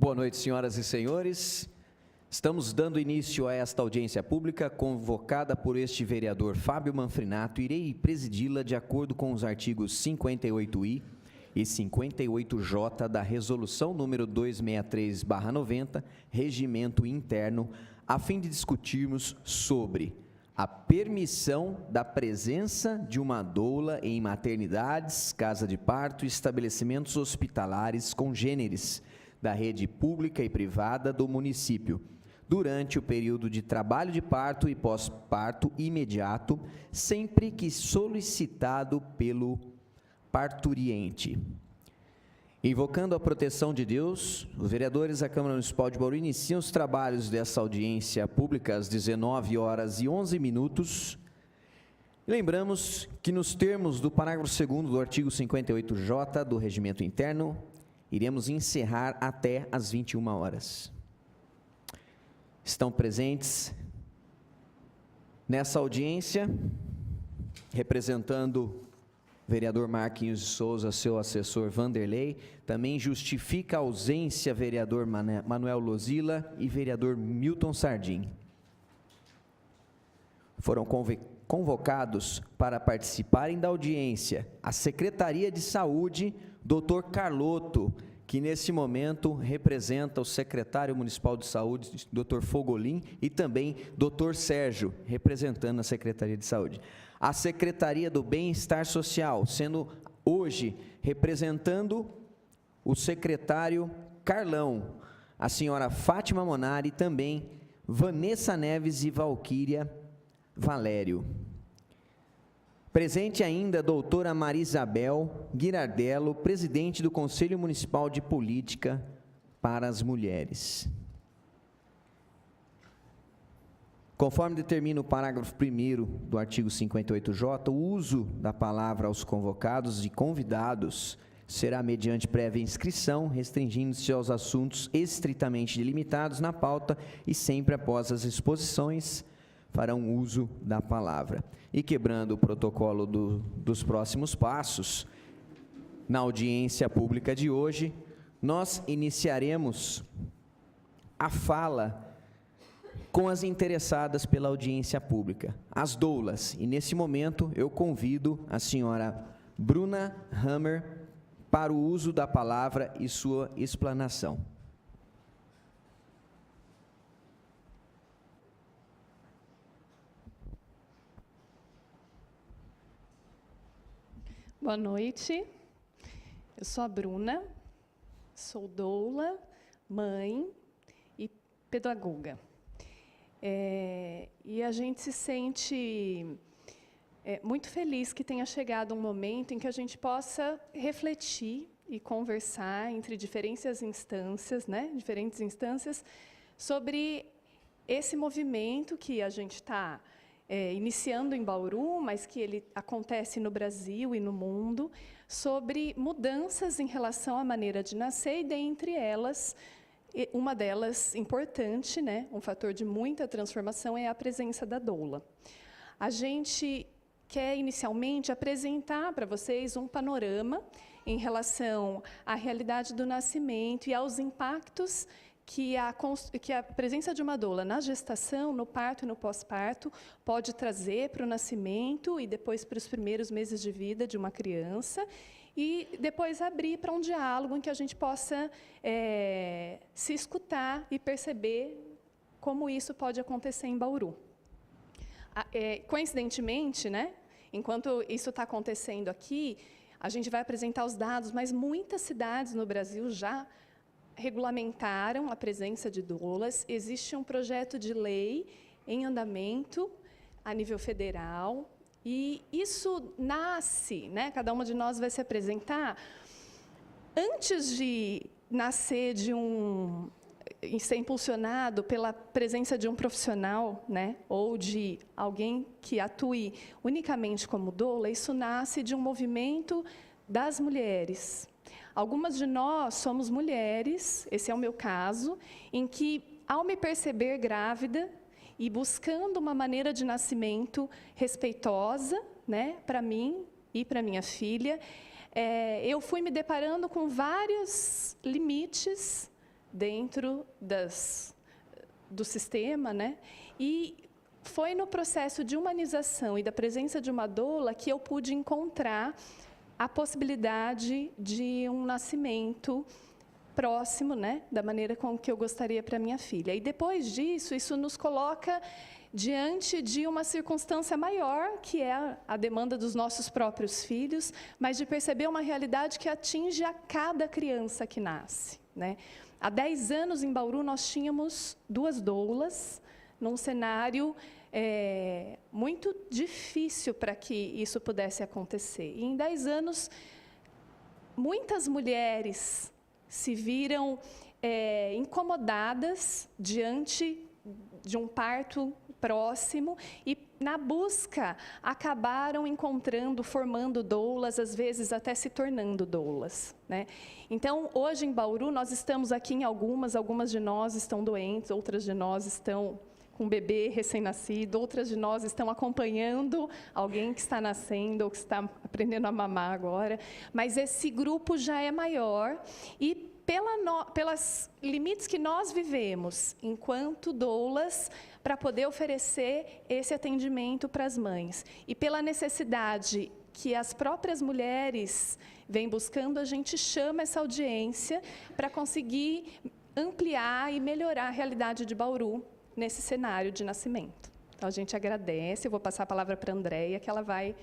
Boa noite, senhoras e senhores. Estamos dando início a esta audiência pública convocada por este vereador Fábio Manfrinato. Irei presidi-la de acordo com os artigos 58I e 58J da Resolução número 263/90, Regimento Interno, a fim de discutirmos sobre a permissão da presença de uma doula em maternidades, casa de parto e estabelecimentos hospitalares congêneres da rede pública e privada do município, durante o período de trabalho de parto e pós-parto imediato, sempre que solicitado pelo parturiente. Invocando a proteção de Deus, os vereadores da Câmara Municipal de Bauru iniciam os trabalhos dessa audiência pública às 19h11. Lembramos que, nos termos do parágrafo 2º do artigo 58J do Regimento Interno, iremos encerrar até às 21h. Estão presentes nessa audiência, representando o vereador Marquinhos de Souza, seu assessor Vanderlei, também justifica a ausência vereador Manuel Lozila e vereador Milton Sardim. Foram convocados para participarem da audiência a Secretaria de Saúde, Dr. Carlotto, que nesse momento representa o secretário municipal de saúde, Dr. Fogolin, e também Dr. Sérgio, representando a Secretaria de Saúde. A Secretaria do Bem-Estar Social, sendo hoje representando o secretário Carlão, a senhora Fátima Monari e também Vanessa Neves e Valquíria Valério. Presente ainda a doutora Maria Isabel Guirardello, presidente do Conselho Municipal de Política para as Mulheres. Conforme determina o parágrafo 1º do artigo 58J, o uso da palavra aos convocados e convidados será mediante prévia inscrição, restringindo-se aos assuntos estritamente delimitados na pauta e sempre após as exposições farão uso da palavra. E quebrando o protocolo dos próximos passos, na audiência pública de hoje, nós iniciaremos a fala com as interessadas pela audiência pública, as doulas. E nesse momento eu convido a senhora Bruna Hammer para o uso da palavra e sua explanação. Boa noite, eu sou a Bruna, sou doula, mãe e pedagoga. E a gente se sente muito feliz que tenha chegado um momento em que a gente possa refletir e conversar entre diferentes instâncias, sobre esse movimento que a gente está iniciando em Bauru, mas que ele acontece no Brasil e no mundo, sobre mudanças em relação à maneira de nascer, e dentre elas, uma delas importante, um fator de muita transformação, é a presença da doula. A gente quer, inicialmente, apresentar para vocês um panorama em relação à realidade do nascimento e aos impactos que a presença de uma doula na gestação, no parto e no pós-parto pode trazer para o nascimento e depois para os primeiros meses de vida de uma criança, e depois abrir para um diálogo em que a gente possa se escutar e perceber como isso pode acontecer em Bauru. Coincidentemente, enquanto isso está acontecendo aqui, a gente vai apresentar os dados, mas muitas cidades no Brasil já regulamentaram a presença de doulas. Existe um projeto de lei em andamento a nível federal, e isso nasce, cada uma de nós vai se apresentar, antes de nascer e ser impulsionado pela presença de um profissional, ou de alguém que atue unicamente como doula. Isso nasce de um movimento das mulheres. Algumas de nós somos mulheres, esse é o meu caso, em que, ao me perceber grávida e buscando uma maneira de nascimento respeitosa, para mim e para minha filha, eu fui me deparando com vários limites dentro do sistema, né? E foi no processo de humanização e da presença de uma doula que eu pude encontrar a possibilidade de um nascimento próximo, né, da maneira com que eu gostaria para minha filha. E depois disso, isso nos coloca diante de uma circunstância maior, que é a demanda dos nossos próprios filhos, mas de perceber uma realidade que atinge a cada criança que nasce, né? Há 10 anos, em Bauru, nós tínhamos 2 doulas, num cenário muito difícil para que isso pudesse acontecer. E em 10 anos, muitas mulheres se viram incomodadas diante de um parto próximo e, na busca, acabaram encontrando, formando doulas, às vezes até se tornando doulas, né? Então, hoje em Bauru, nós estamos aqui em algumas de nós estão doentes, outras de nós estão com um bebê recém-nascido, outras de nós estão acompanhando alguém que está nascendo ou que está aprendendo a mamar agora, mas esse grupo já é maior e pelas limites que nós vivemos enquanto doulas para poder oferecer esse atendimento para as mães e pela necessidade que as próprias mulheres vêm buscando, a gente chama essa audiência para conseguir ampliar e melhorar a realidade de Bauru nesse cenário de nascimento. Então, a gente agradece. Eu vou passar a palavra para a Andréia, que ela vai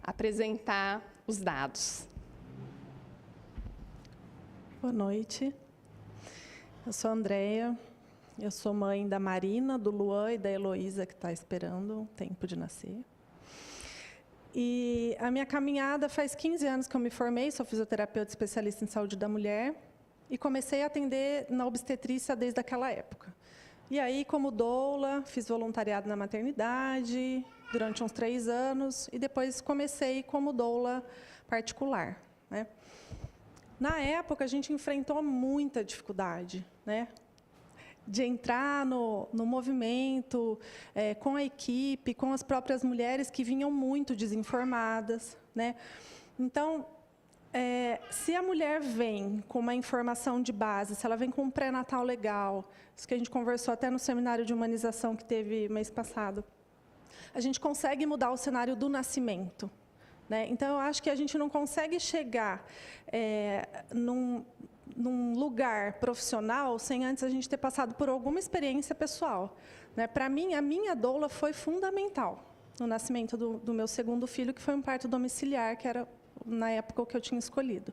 apresentar os dados. Boa noite. Eu sou a Andréia. Eu sou mãe da Marina, do Luan e da Heloísa, que está esperando o tempo de nascer. E a minha caminhada faz 15 anos que eu me formei, sou fisioterapeuta especialista em saúde da mulher, e comecei a atender na obstetrícia desde aquela época. E aí, como doula, fiz voluntariado na maternidade durante uns 3 anos, e depois comecei como doula particular, né? Na época, a gente enfrentou muita dificuldade, né, de entrar no movimento, com a equipe, com as próprias mulheres que vinham muito desinformadas, né? Então, se a mulher vem com uma informação de base, se ela vem com um pré-natal legal, isso que a gente conversou até no seminário de humanização que teve mês passado, a gente consegue mudar o cenário do nascimento, né? Então, eu acho que a gente não consegue chegar num lugar profissional sem antes a gente ter passado por alguma experiência pessoal, né? Para mim, a minha doula foi fundamental no nascimento do meu segundo filho, que foi um parto domiciliar, que era, na época, o que eu tinha escolhido.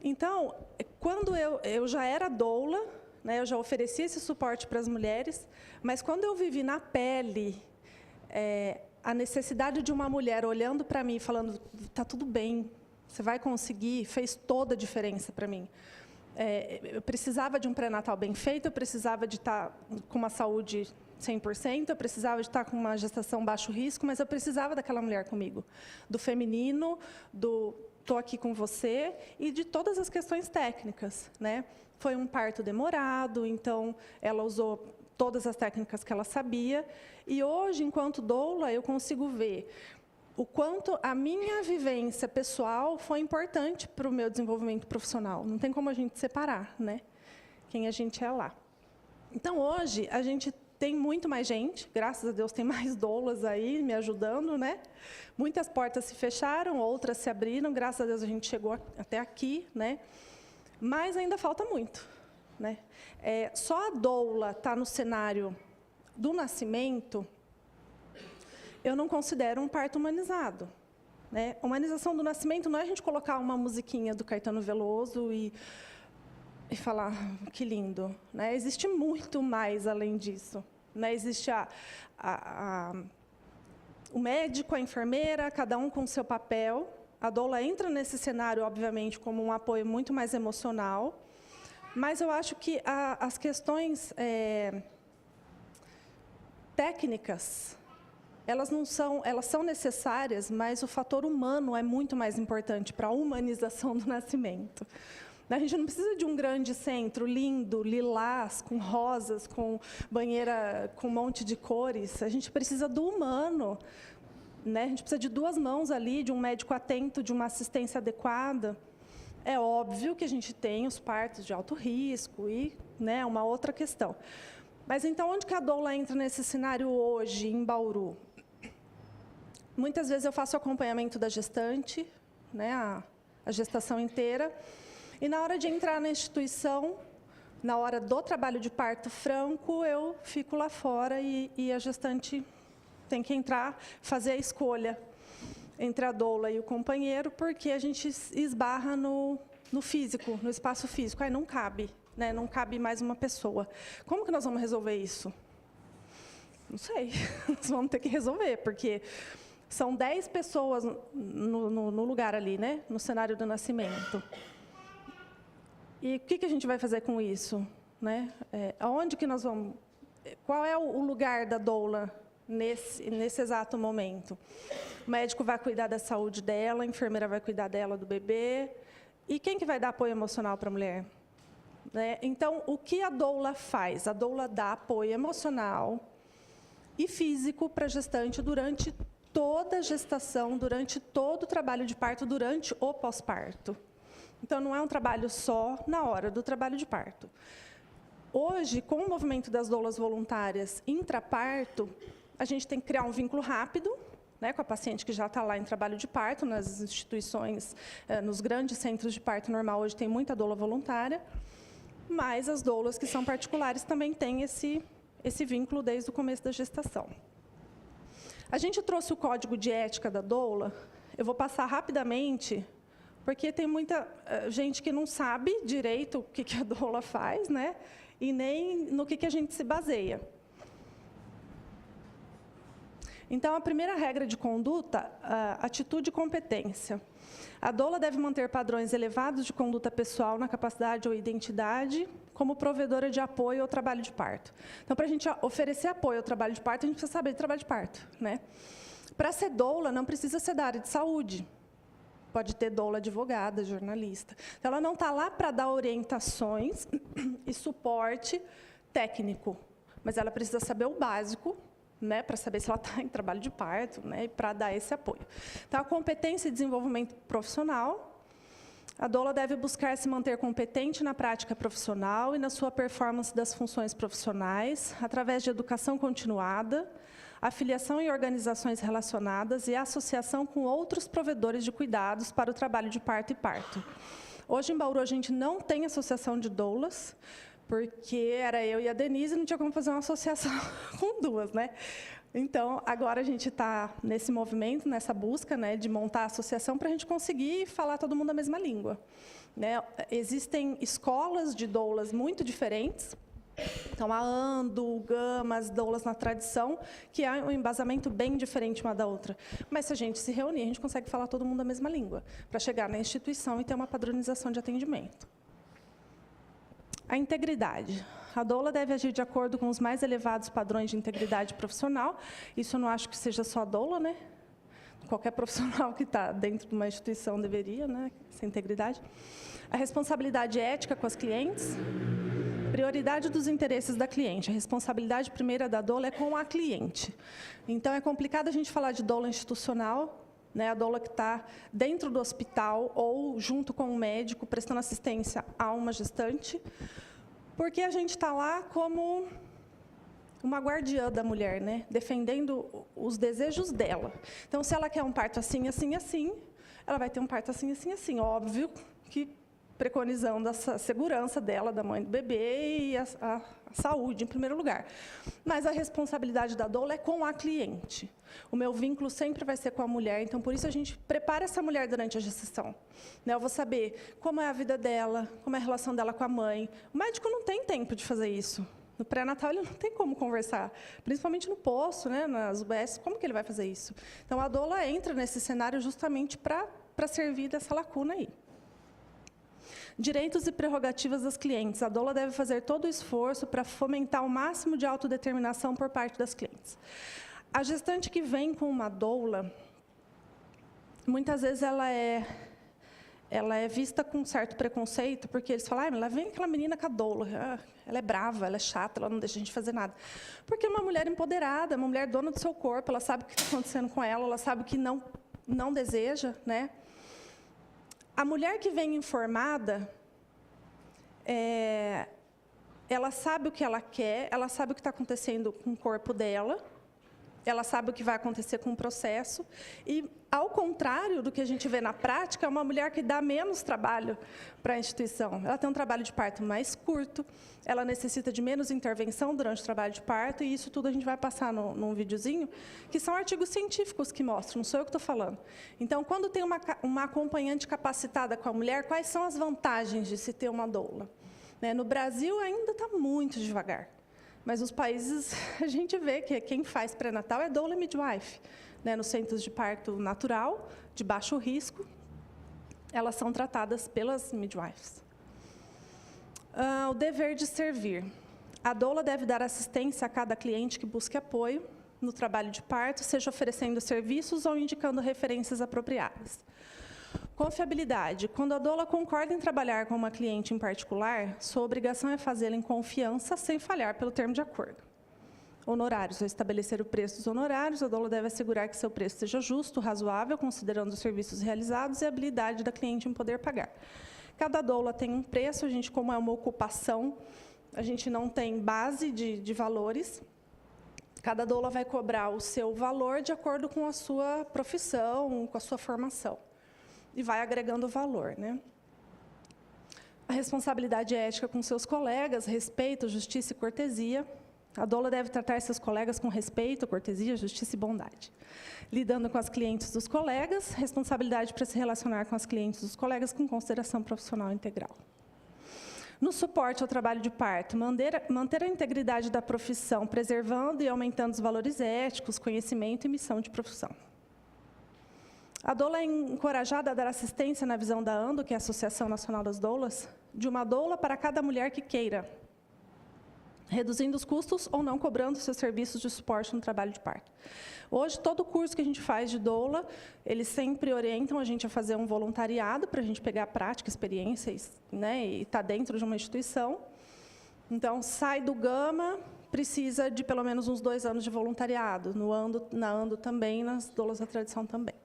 Então, quando eu já era doula, né, eu já oferecia esse suporte para as mulheres, mas quando eu vivi na pele a necessidade de uma mulher olhando para mim e falando, está tudo bem, você vai conseguir, fez toda a diferença para mim. Eu precisava de um pré-natal bem feito, eu precisava de estar com uma saúde 100%, eu precisava de estar com uma gestação baixo risco, mas eu precisava daquela mulher comigo, do feminino, do estou aqui com você, e de todas as questões técnicas, né? Foi um parto demorado, então ela usou todas as técnicas que ela sabia, e hoje, enquanto doula, eu consigo ver o quanto a minha vivência pessoal foi importante para o meu desenvolvimento profissional. Não tem como a gente separar, né, quem a gente é lá. Então, hoje, a gente tem muito mais gente, graças a Deus tem mais doulas aí me ajudando, né? Muitas portas se fecharam, outras se abriram, graças a Deus a gente chegou até aqui, né? Mas ainda falta muito, né? Só a doula está no cenário do nascimento, eu não considero um parto humanizado, né? Humanização do nascimento não é a gente colocar uma musiquinha do Caetano Veloso e falar, que lindo, né? Existe muito mais além disso, né? Existe o médico, a enfermeira, cada um com o seu papel. A doula entra nesse cenário, obviamente, como um apoio muito mais emocional, mas eu acho que as questões técnicas, elas são necessárias, mas o fator humano é muito mais importante para a humanização do nascimento. A gente não precisa de um grande centro lindo, lilás, com rosas, com banheira com um monte de cores. A gente precisa do humano, né? A gente precisa de 2 mãos ali, de um médico atento, de uma assistência adequada. É óbvio que a gente tem os partos de alto risco e, né, uma outra questão. Mas então, onde que a doula entra nesse cenário hoje, em Bauru? Muitas vezes eu faço acompanhamento da gestante, né, a gestação inteira, e na hora de entrar na instituição, na hora do trabalho de parto franco, eu fico lá fora e a gestante tem que entrar, fazer a escolha entre a doula e o companheiro, porque a gente esbarra no físico, no espaço físico. Aí não cabe, né? Não cabe mais uma pessoa. Como que nós vamos resolver isso? Não sei. Nós vamos ter que resolver, porque são 10 pessoas no lugar ali, né? No cenário do nascimento. E o que a gente vai fazer com isso, né? Aonde que nós vamos? Qual é o lugar da doula nesse exato momento? O médico vai cuidar da saúde dela, a enfermeira vai cuidar dela, do bebê. E quem que vai dar apoio emocional para a mulher? Né? Então, o que a doula faz? A doula dá apoio emocional e físico para a gestante durante toda a gestação, durante todo o trabalho de parto, durante o pós-parto. Então, não é um trabalho só na hora do trabalho de parto. Hoje, com o movimento das doulas voluntárias intraparto, a gente tem que criar um vínculo rápido, né, com a paciente que já está lá em trabalho de parto, nas instituições, nos grandes centros de parto normal, hoje tem muita doula voluntária, mas as doulas que são particulares também têm esse vínculo desde o começo da gestação. A gente trouxe o código de ética da doula, eu vou passar rapidamente, porque tem muita gente que não sabe direito o que a doula faz, né, e nem no que a gente se baseia. Então, a primeira regra de conduta, atitude e competência. A doula deve manter padrões elevados de conduta pessoal na capacidade ou identidade como provedora de apoio ao trabalho de parto. Então, para a gente oferecer apoio ao trabalho de parto, a gente precisa saber de trabalho de parto, né? Para ser doula, não precisa ser da área de saúde. Pode ter doula advogada, jornalista. Então, ela não está lá para dar orientações e suporte técnico, mas ela precisa saber o básico, né, para saber se ela está em trabalho de parto, né, e para dar esse apoio. Então, a competência e desenvolvimento profissional. A doula deve buscar se manter competente na prática profissional e na sua performance das funções profissionais, através de educação continuada, afiliação em organizações relacionadas e associação com outros provedores de cuidados para o trabalho de parto e parto. Hoje, em Bauru, a gente não tem associação de doulas, porque era eu e a Denise, e não tinha como fazer uma associação com duas, né? Então, agora a gente está nesse movimento, nessa busca, né, de montar a associação para a gente conseguir falar todo mundo a mesma língua, né? Existem escolas de doulas muito diferentes. Então, a Ando, o Gama, as doulas na tradição, que há um embasamento bem diferente uma da outra. Mas, se a gente se reunir, a gente consegue falar todo mundo a mesma língua, para chegar na instituição e ter uma padronização de atendimento. A integridade. A doula deve agir de acordo com os mais elevados padrões de integridade profissional. Isso eu não acho que seja só a doula, né? Qualquer profissional que está dentro de uma instituição deveria, né? Essa integridade. A responsabilidade ética com as clientes. Prioridade dos interesses da cliente. A responsabilidade primeira da doula é com a cliente. Então, é complicado a gente falar de doula institucional, né, a doula que está dentro do hospital ou junto com o médico, prestando assistência a uma gestante, porque a gente está lá como uma guardiã da mulher, né, defendendo os desejos dela. Então, se ela quer um parto assim, assim, assim, ela vai ter um parto assim, assim, assim. Óbvio que preconizando a segurança dela, da mãe do bebê e a saúde, em primeiro lugar. Mas a responsabilidade da doula é com a cliente. O meu vínculo sempre vai ser com a mulher, então, por isso, a gente prepara essa mulher durante a gestação. Né, eu vou saber como é a vida dela, como é a relação dela com a mãe. O médico não tem tempo de fazer isso. No pré-natal, ele não tem como conversar, principalmente no posto, né, nas UBS, como que ele vai fazer isso? Então, a doula entra nesse cenário justamente para servir dessa lacuna aí. Direitos e prerrogativas das clientes. A doula deve fazer todo o esforço para fomentar o máximo de autodeterminação por parte das clientes. A gestante que vem com uma doula, muitas vezes ela é vista com um certo preconceito, porque eles falam, lá vem aquela menina com a doula, ela é brava, ela é chata, ela não deixa a gente fazer nada. Porque é uma mulher empoderada, uma mulher dona do seu corpo, ela sabe o que está acontecendo com ela sabe o que não deseja, né? A mulher que vem informada, ela sabe o que ela quer, ela sabe o que está acontecendo com o corpo dela, ela sabe o que vai acontecer com o processo, e, ao contrário do que a gente vê na prática, é uma mulher que dá menos trabalho para a instituição. Ela tem um trabalho de parto mais curto, ela necessita de menos intervenção durante o trabalho de parto, e isso tudo a gente vai passar num videozinho, que são artigos científicos que mostram, não sou eu que estou falando. Então, quando tem uma acompanhante capacitada com a mulher, quais são as vantagens de se ter uma doula? No Brasil, ainda está muito devagar. Mas nos países, a gente vê que quem faz pré-natal é doula e midwife. Nos centros de parto natural, de baixo risco, elas são tratadas pelas midwives. O dever de servir. A doula deve dar assistência a cada cliente que busque apoio no trabalho de parto, seja oferecendo serviços ou indicando referências apropriadas. Confiabilidade. Quando a doula concorda em trabalhar com uma cliente em particular, sua obrigação é fazê-la em confiança, sem falhar pelo termo de acordo. Honorários. Ao estabelecer o preço dos honorários, a doula deve assegurar que seu preço seja justo, razoável, considerando os serviços realizados e a habilidade da cliente em poder pagar. Cada doula tem um preço, como é uma ocupação, a gente não tem base de valores. Cada doula vai cobrar o seu valor de acordo com a sua profissão, com a sua formação. E vai agregando valor. A responsabilidade ética com seus colegas, respeito, justiça e cortesia. A doula deve tratar seus colegas com respeito, cortesia, justiça e bondade. Lidando com as clientes dos colegas, responsabilidade para se relacionar com as clientes dos colegas com consideração profissional integral. No suporte ao trabalho de parto, manter a integridade da profissão, preservando e aumentando os valores éticos, conhecimento e missão de profissão. A doula é encorajada a dar assistência na visão da ANDO, que é a Associação Nacional das Doulas, de uma doula para cada mulher que queira, reduzindo os custos ou não cobrando seus serviços de suporte no trabalho de parto. Hoje, todo curso que a gente faz de doula, eles sempre orientam a gente a fazer um voluntariado, para a gente pegar prática, experiência, e estar dentro de uma instituição. Então, sai do Gama, precisa de pelo menos uns 2 anos de voluntariado, na ANDO também, nas doulas da tradição também.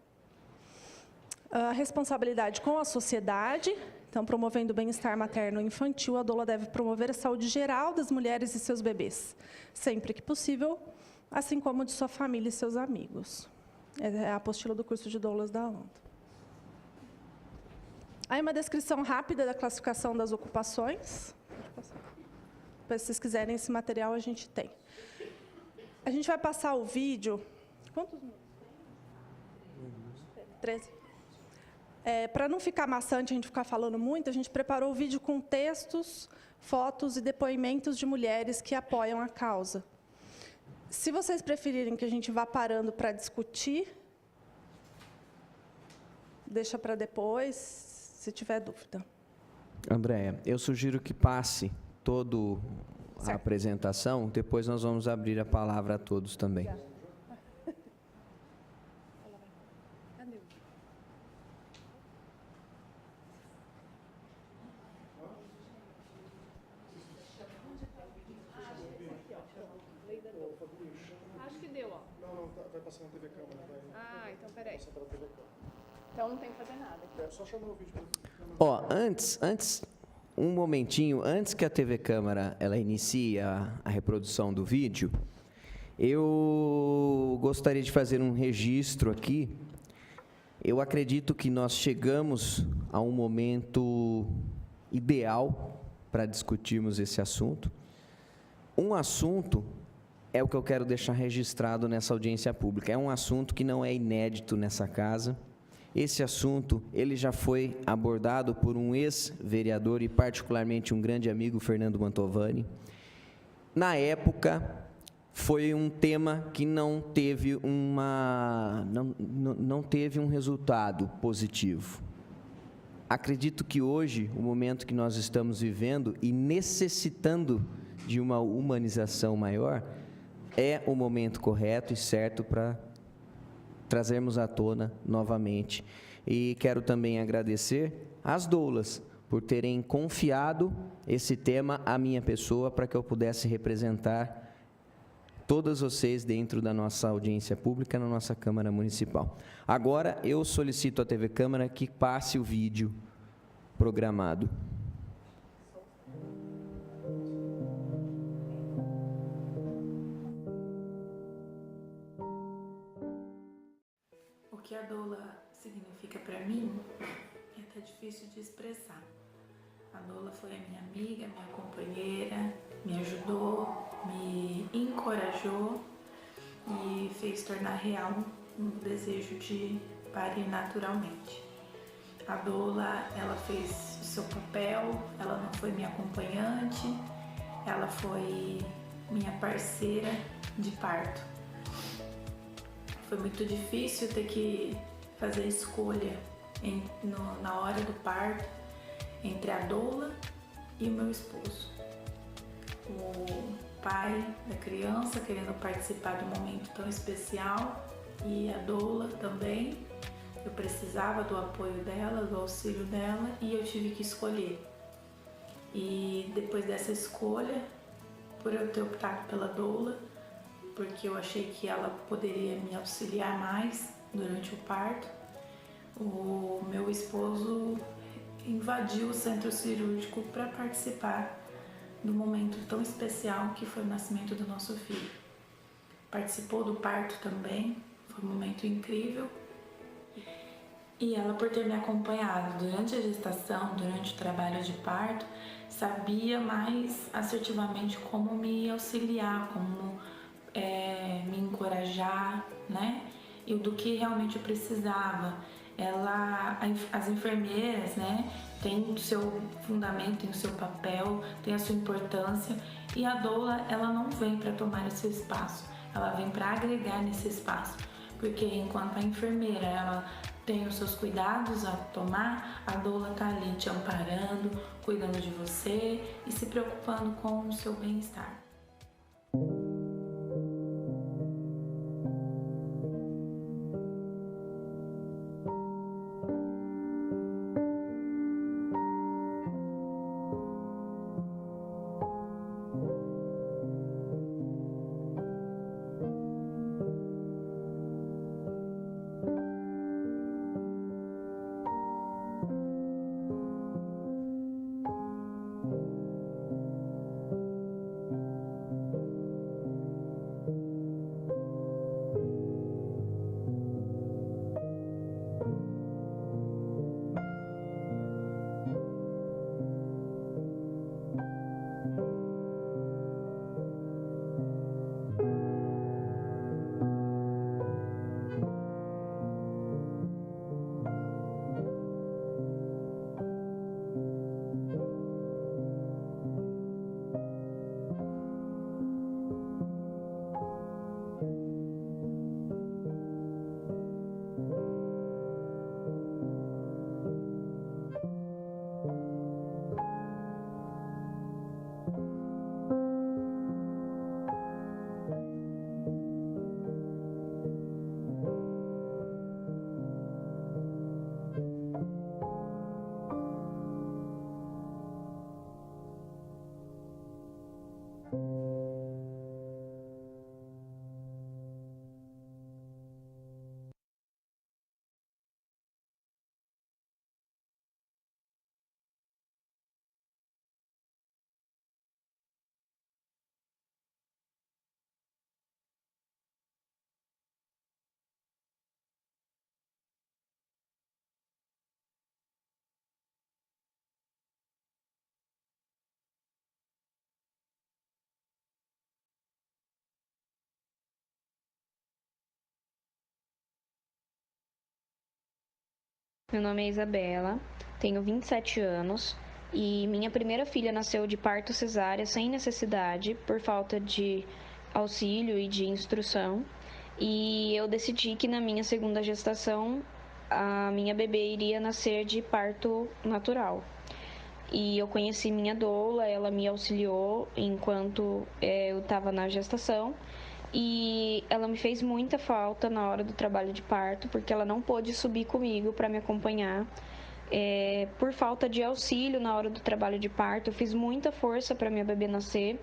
A responsabilidade com a sociedade, então, promovendo o bem-estar materno e infantil, a doula deve promover a saúde geral das mulheres e seus bebês, sempre que possível, assim como de sua família e seus amigos. É a apostila do curso de doulas da ANDO. Aí, uma descrição rápida da classificação das ocupações. Se vocês quiserem esse material, a gente tem. A gente vai passar o vídeo. Quantos minutos? 13. Para não ficar maçante, a gente ficar falando muito, a gente preparou o vídeo com textos, fotos e depoimentos de mulheres que apoiam a causa. Se vocês preferirem que a gente vá parando para discutir, deixa para depois, se tiver dúvida. Andréia, eu sugiro que passe toda a apresentação, depois nós vamos abrir a palavra a todos também. Acho que deu, ó. Não, vai passar na TV Câmara. Então peraí. Passar pela TV Câmara. Então não tem que fazer nada. É só chamar o vídeo Ó, antes, um momentinho, antes que a TV Câmara ela inicie a reprodução do vídeo, eu gostaria de fazer um registro aqui. Eu acredito que nós chegamos a um momento ideal para discutirmos esse assunto. Um assunto é o que eu quero deixar registrado nessa audiência pública. É um assunto que não é inédito nessa casa. Esse assunto, ele já foi abordado por um ex-vereador e particularmente um grande amigo, Fernando Mantovani. Na época, foi um tema que não teve um resultado positivo. Acredito que hoje, o momento que nós estamos vivendo e necessitando de uma humanização maior, é o momento correto e certo para trazermos à tona novamente. E quero também agradecer às doulas por terem confiado esse tema à minha pessoa para que eu pudesse representar todas vocês dentro da nossa audiência pública na nossa Câmara Municipal. Agora, eu solicito à TV Câmara que passe o vídeo programado. O que a doula significa para mim é até difícil de expressar. A doula foi a minha amiga, minha companheira, me ajudou, me encorajou e fez tornar real um desejo de parir naturalmente. A doula, ela fez o seu papel, ela não foi minha acompanhante, ela foi minha parceira de parto. Foi muito difícil ter que fazer a escolha na hora do parto entre a doula e o meu esposo. O pai da criança querendo participar de um momento tão especial e a doula também. Eu precisava do apoio dela, do auxílio dela e eu tive que escolher. E depois dessa escolha, por eu ter optado pela doula, porque eu achei que ela poderia me auxiliar mais durante o parto, o meu esposo invadiu o centro cirúrgico para participar do momento tão especial que foi o nascimento do nosso filho. Participou do parto também, foi um momento incrível. E ela, por ter me acompanhado durante a gestação, durante o trabalho de parto, sabia mais assertivamente como me auxiliar, como me encorajar, né? E do que realmente eu precisava. As enfermeiras, né, têm o seu fundamento, têm o seu papel, têm a sua importância, e a doula, ela não vem para tomar esse espaço, ela vem para agregar nesse espaço, porque enquanto a enfermeira, ela tem os seus cuidados a tomar, a doula tá ali te amparando, cuidando de você e se preocupando com o seu bem-estar. Meu nome é Isabela, tenho 27 anos e minha primeira filha nasceu de parto cesárea sem necessidade por falta de auxílio e de instrução. E eu decidi que na minha segunda gestação a minha bebê iria nascer de parto natural. E eu conheci minha doula, ela me auxiliou enquanto eu estava na gestação. E ela me fez muita falta na hora do trabalho de parto, porque ela não pôde subir comigo para me acompanhar. Por falta de auxílio na hora do trabalho de parto, eu fiz muita força para minha bebê nascer.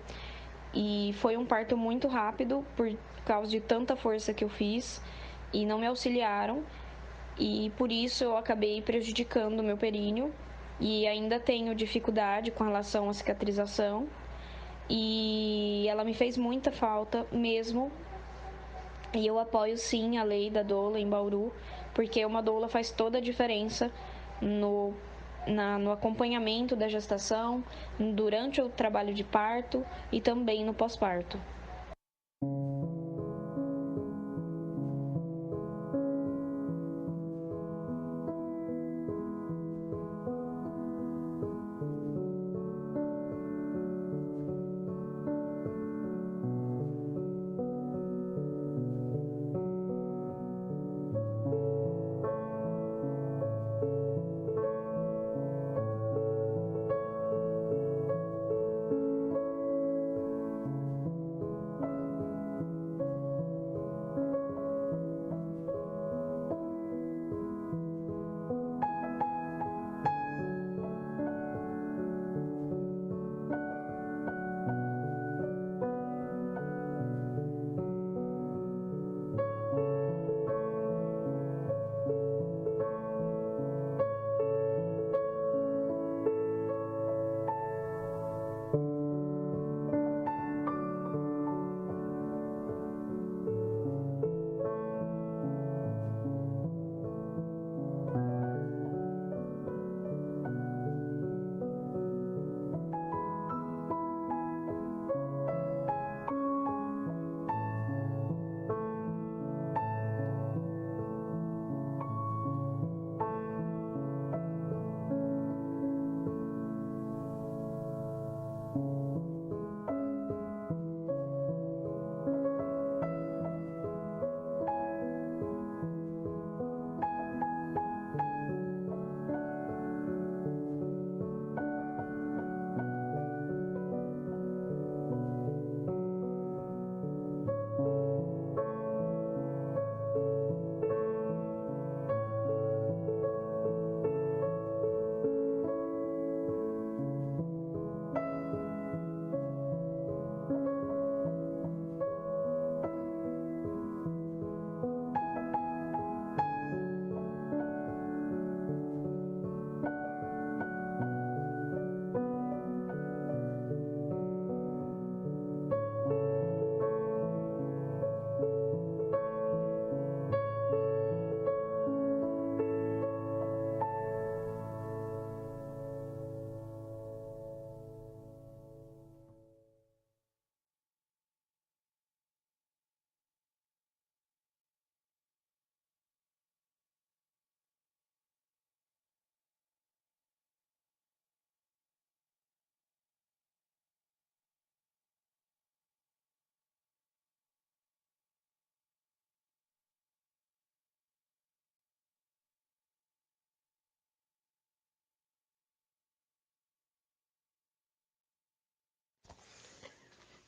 e foi um parto muito rápido por causa de tanta força que eu fiz e não me auxiliaram, e por isso eu acabei prejudicando o meu períneo e ainda tenho dificuldade com relação à cicatrização, e ela me fez muita falta mesmo. E eu apoio sim a lei da doula em Bauru, porque uma doula faz toda a diferença no acompanhamento da gestação, durante o trabalho de parto e também no pós-parto.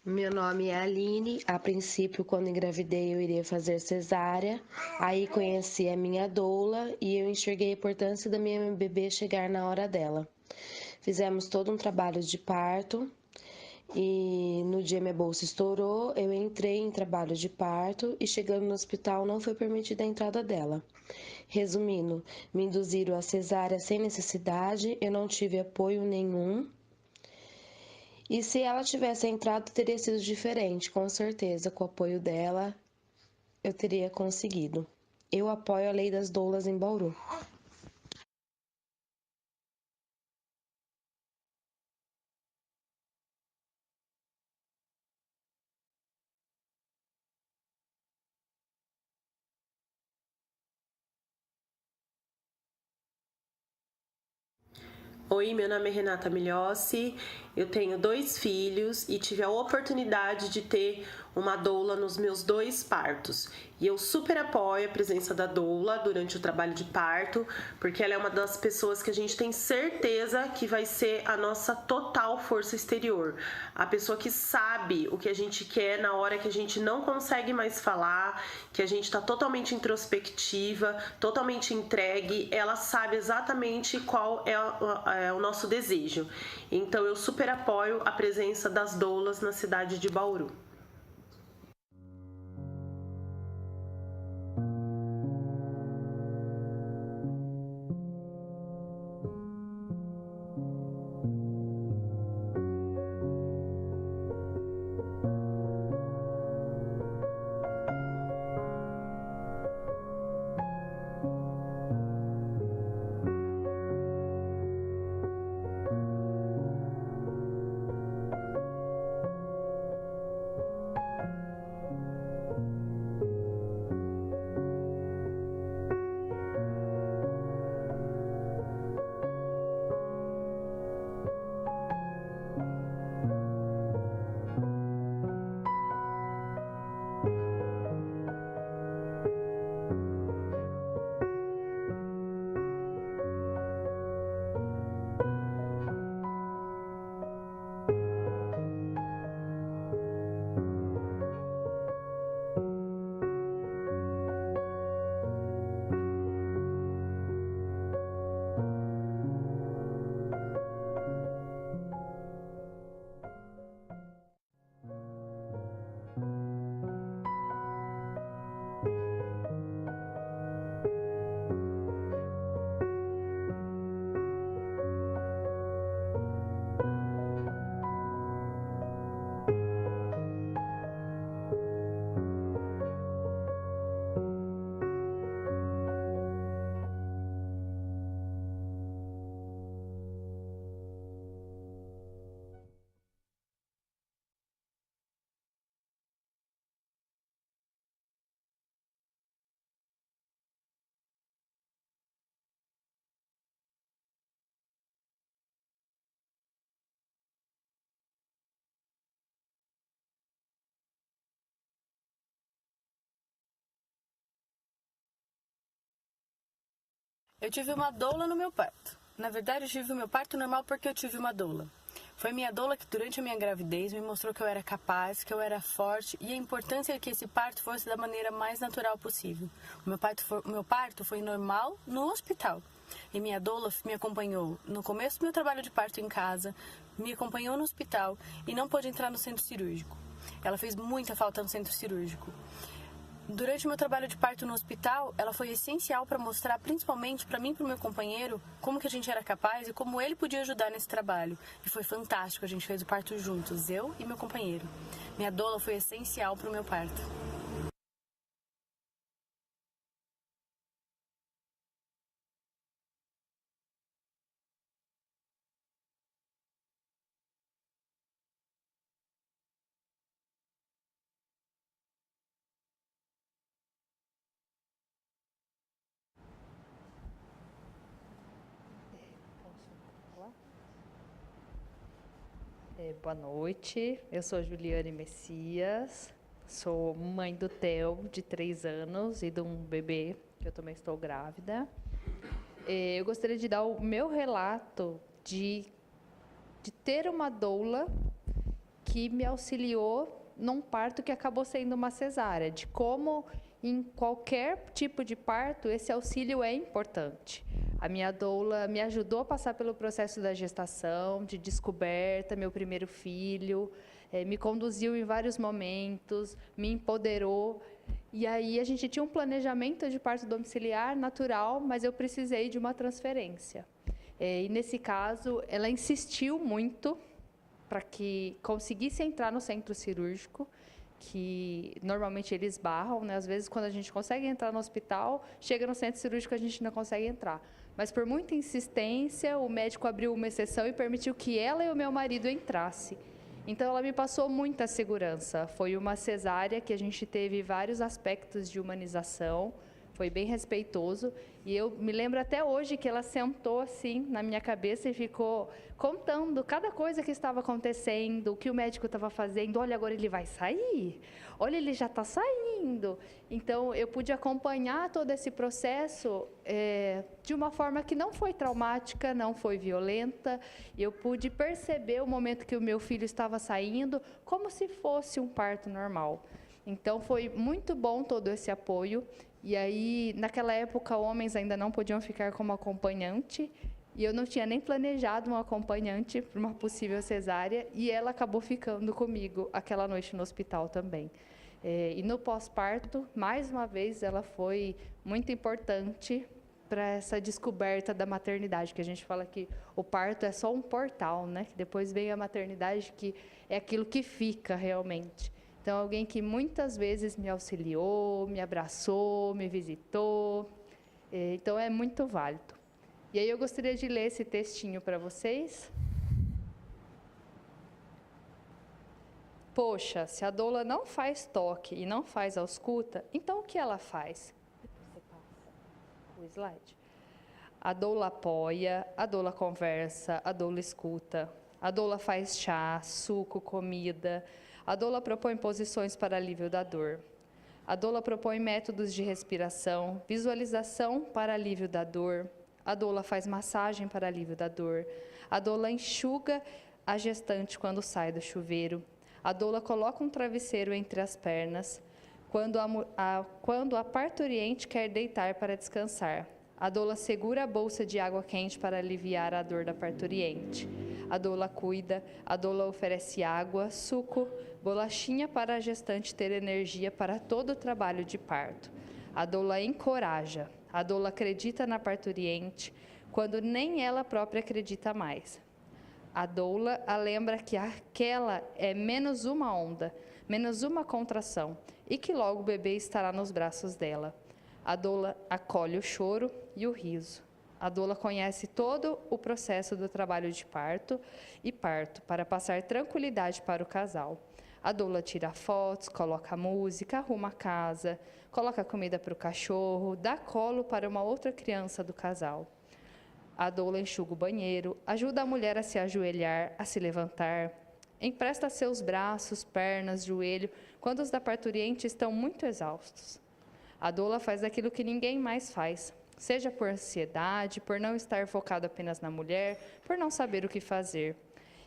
Meu nome é Aline. A princípio, quando engravidei, eu iria fazer cesárea. Aí conheci a minha doula e eu enxerguei a importância da minha bebê chegar na hora dela. Fizemos todo um trabalho de parto e no dia minha bolsa estourou, eu entrei em trabalho de parto e chegando no hospital não foi permitida a entrada dela. Resumindo, me induziram a cesárea sem necessidade, eu não tive apoio nenhum. E se ela tivesse entrado, teria sido diferente, com certeza. Com o apoio dela, eu teria conseguido. Eu apoio a lei das doulas em Bauru. Oi, meu nome é Renata Migliossi, eu tenho 2 filhos e tive a oportunidade de ter uma doula nos meus 2 partos. E eu super apoio a presença da doula durante o trabalho de parto, porque ela é uma das pessoas que a gente tem certeza que vai ser a nossa total força exterior. A pessoa que sabe o que a gente quer na hora que a gente não consegue mais falar, que a gente está totalmente introspectiva, totalmente entregue, ela sabe exatamente qual é o nosso desejo. Então eu super apoio a presença das doulas na cidade de Bauru. Eu tive uma doula no meu parto. Na verdade, eu tive o meu parto normal porque eu tive uma doula. Foi minha doula que, durante a minha gravidez, me mostrou que eu era capaz, que eu era forte e a importância de que esse parto fosse da maneira mais natural possível. O meu parto foi normal no hospital. E minha doula me acompanhou no começo do meu trabalho de parto em casa, me acompanhou no hospital e não pôde entrar no centro cirúrgico. Ela fez muita falta no centro cirúrgico. Durante o meu trabalho de parto no hospital, ela foi essencial para mostrar, principalmente para mim e para o meu companheiro, como que a gente era capaz e como ele podia ajudar nesse trabalho. E foi fantástico, a gente fez o parto juntos, eu e meu companheiro. Minha doula foi essencial para o meu parto. Boa noite, eu sou Juliane Messias, sou mãe do Theo, de 3 anos, e de um bebê, que eu também estou grávida. Eu gostaria de dar o meu relato de ter uma doula que me auxiliou num parto que acabou sendo uma cesárea, de como em qualquer tipo de parto esse auxílio é importante. A minha doula me ajudou a passar pelo processo da gestação, de descoberta, meu primeiro filho, me conduziu em vários momentos, me empoderou. E aí a gente tinha um planejamento de parto domiciliar natural, mas eu precisei de uma transferência. E nesse caso, ela insistiu muito para que conseguisse entrar no centro cirúrgico, que normalmente eles barram, né? Às vezes, quando a gente consegue entrar no hospital, chega no centro cirúrgico, a gente não consegue entrar. Mas, por muita insistência, o médico abriu uma exceção e permitiu que ela e o meu marido entrassem. Então, ela me passou muita segurança. Foi uma cesárea que a gente teve vários aspectos de humanização, foi bem respeitoso. E eu me lembro até hoje que ela sentou assim na minha cabeça e ficou contando cada coisa que estava acontecendo, o que o médico estava fazendo. Olha, agora ele vai sair. Olha, ele já está saindo. Então, eu pude acompanhar todo esse processo de uma forma que não foi traumática, não foi violenta. Eu pude perceber o momento que o meu filho estava saindo como se fosse um parto normal. Então, foi muito bom todo esse apoio. E aí, naquela época, homens ainda não podiam ficar como acompanhante. E eu não tinha nem planejado um acompanhante para uma possível cesárea. E ela acabou ficando comigo aquela noite no hospital também. E no pós-parto, mais uma vez, ela foi muito importante para essa descoberta da maternidade, que a gente fala que o parto é só um portal, né? Que depois vem a maternidade, que é aquilo que fica realmente. Então, alguém que muitas vezes me auxiliou, me abraçou, me visitou. Então, é muito válido. E aí eu gostaria de ler esse textinho para vocês. Poxa, se a doula não faz toque e não faz ausculta, então o que ela faz? Você passa o slide. A doula apoia, a doula conversa, a doula escuta, a doula faz chá, suco, comida, a doula propõe posições para alívio da dor. A doula propõe métodos de respiração, visualização para alívio da dor. A doula faz massagem para alívio da dor. A doula enxuga a gestante quando sai do chuveiro. A doula coloca um travesseiro entre as pernas quando a parturiente quer deitar para descansar. A doula segura a bolsa de água quente para aliviar a dor da parturiente. A doula cuida, a doula oferece água, suco, bolachinha para a gestante ter energia para todo o trabalho de parto. A doula encoraja, a doula acredita na parturiente quando nem ela própria acredita mais. A doula a lembra que aquela é menos uma onda, menos uma contração, e que logo o bebê estará nos braços dela. A doula acolhe o choro e o riso. A doula conhece todo o processo do trabalho de parto e parto para passar tranquilidade para o casal. A doula tira fotos, coloca música, arruma a casa, coloca comida para o cachorro, dá colo para uma outra criança do casal. A doula enxuga o banheiro, ajuda a mulher a se ajoelhar, a se levantar, empresta seus braços, pernas, joelho, quando os da parturiente estão muito exaustos. A doula faz aquilo que ninguém mais faz, seja por ansiedade, por não estar focado apenas na mulher, por não saber o que fazer.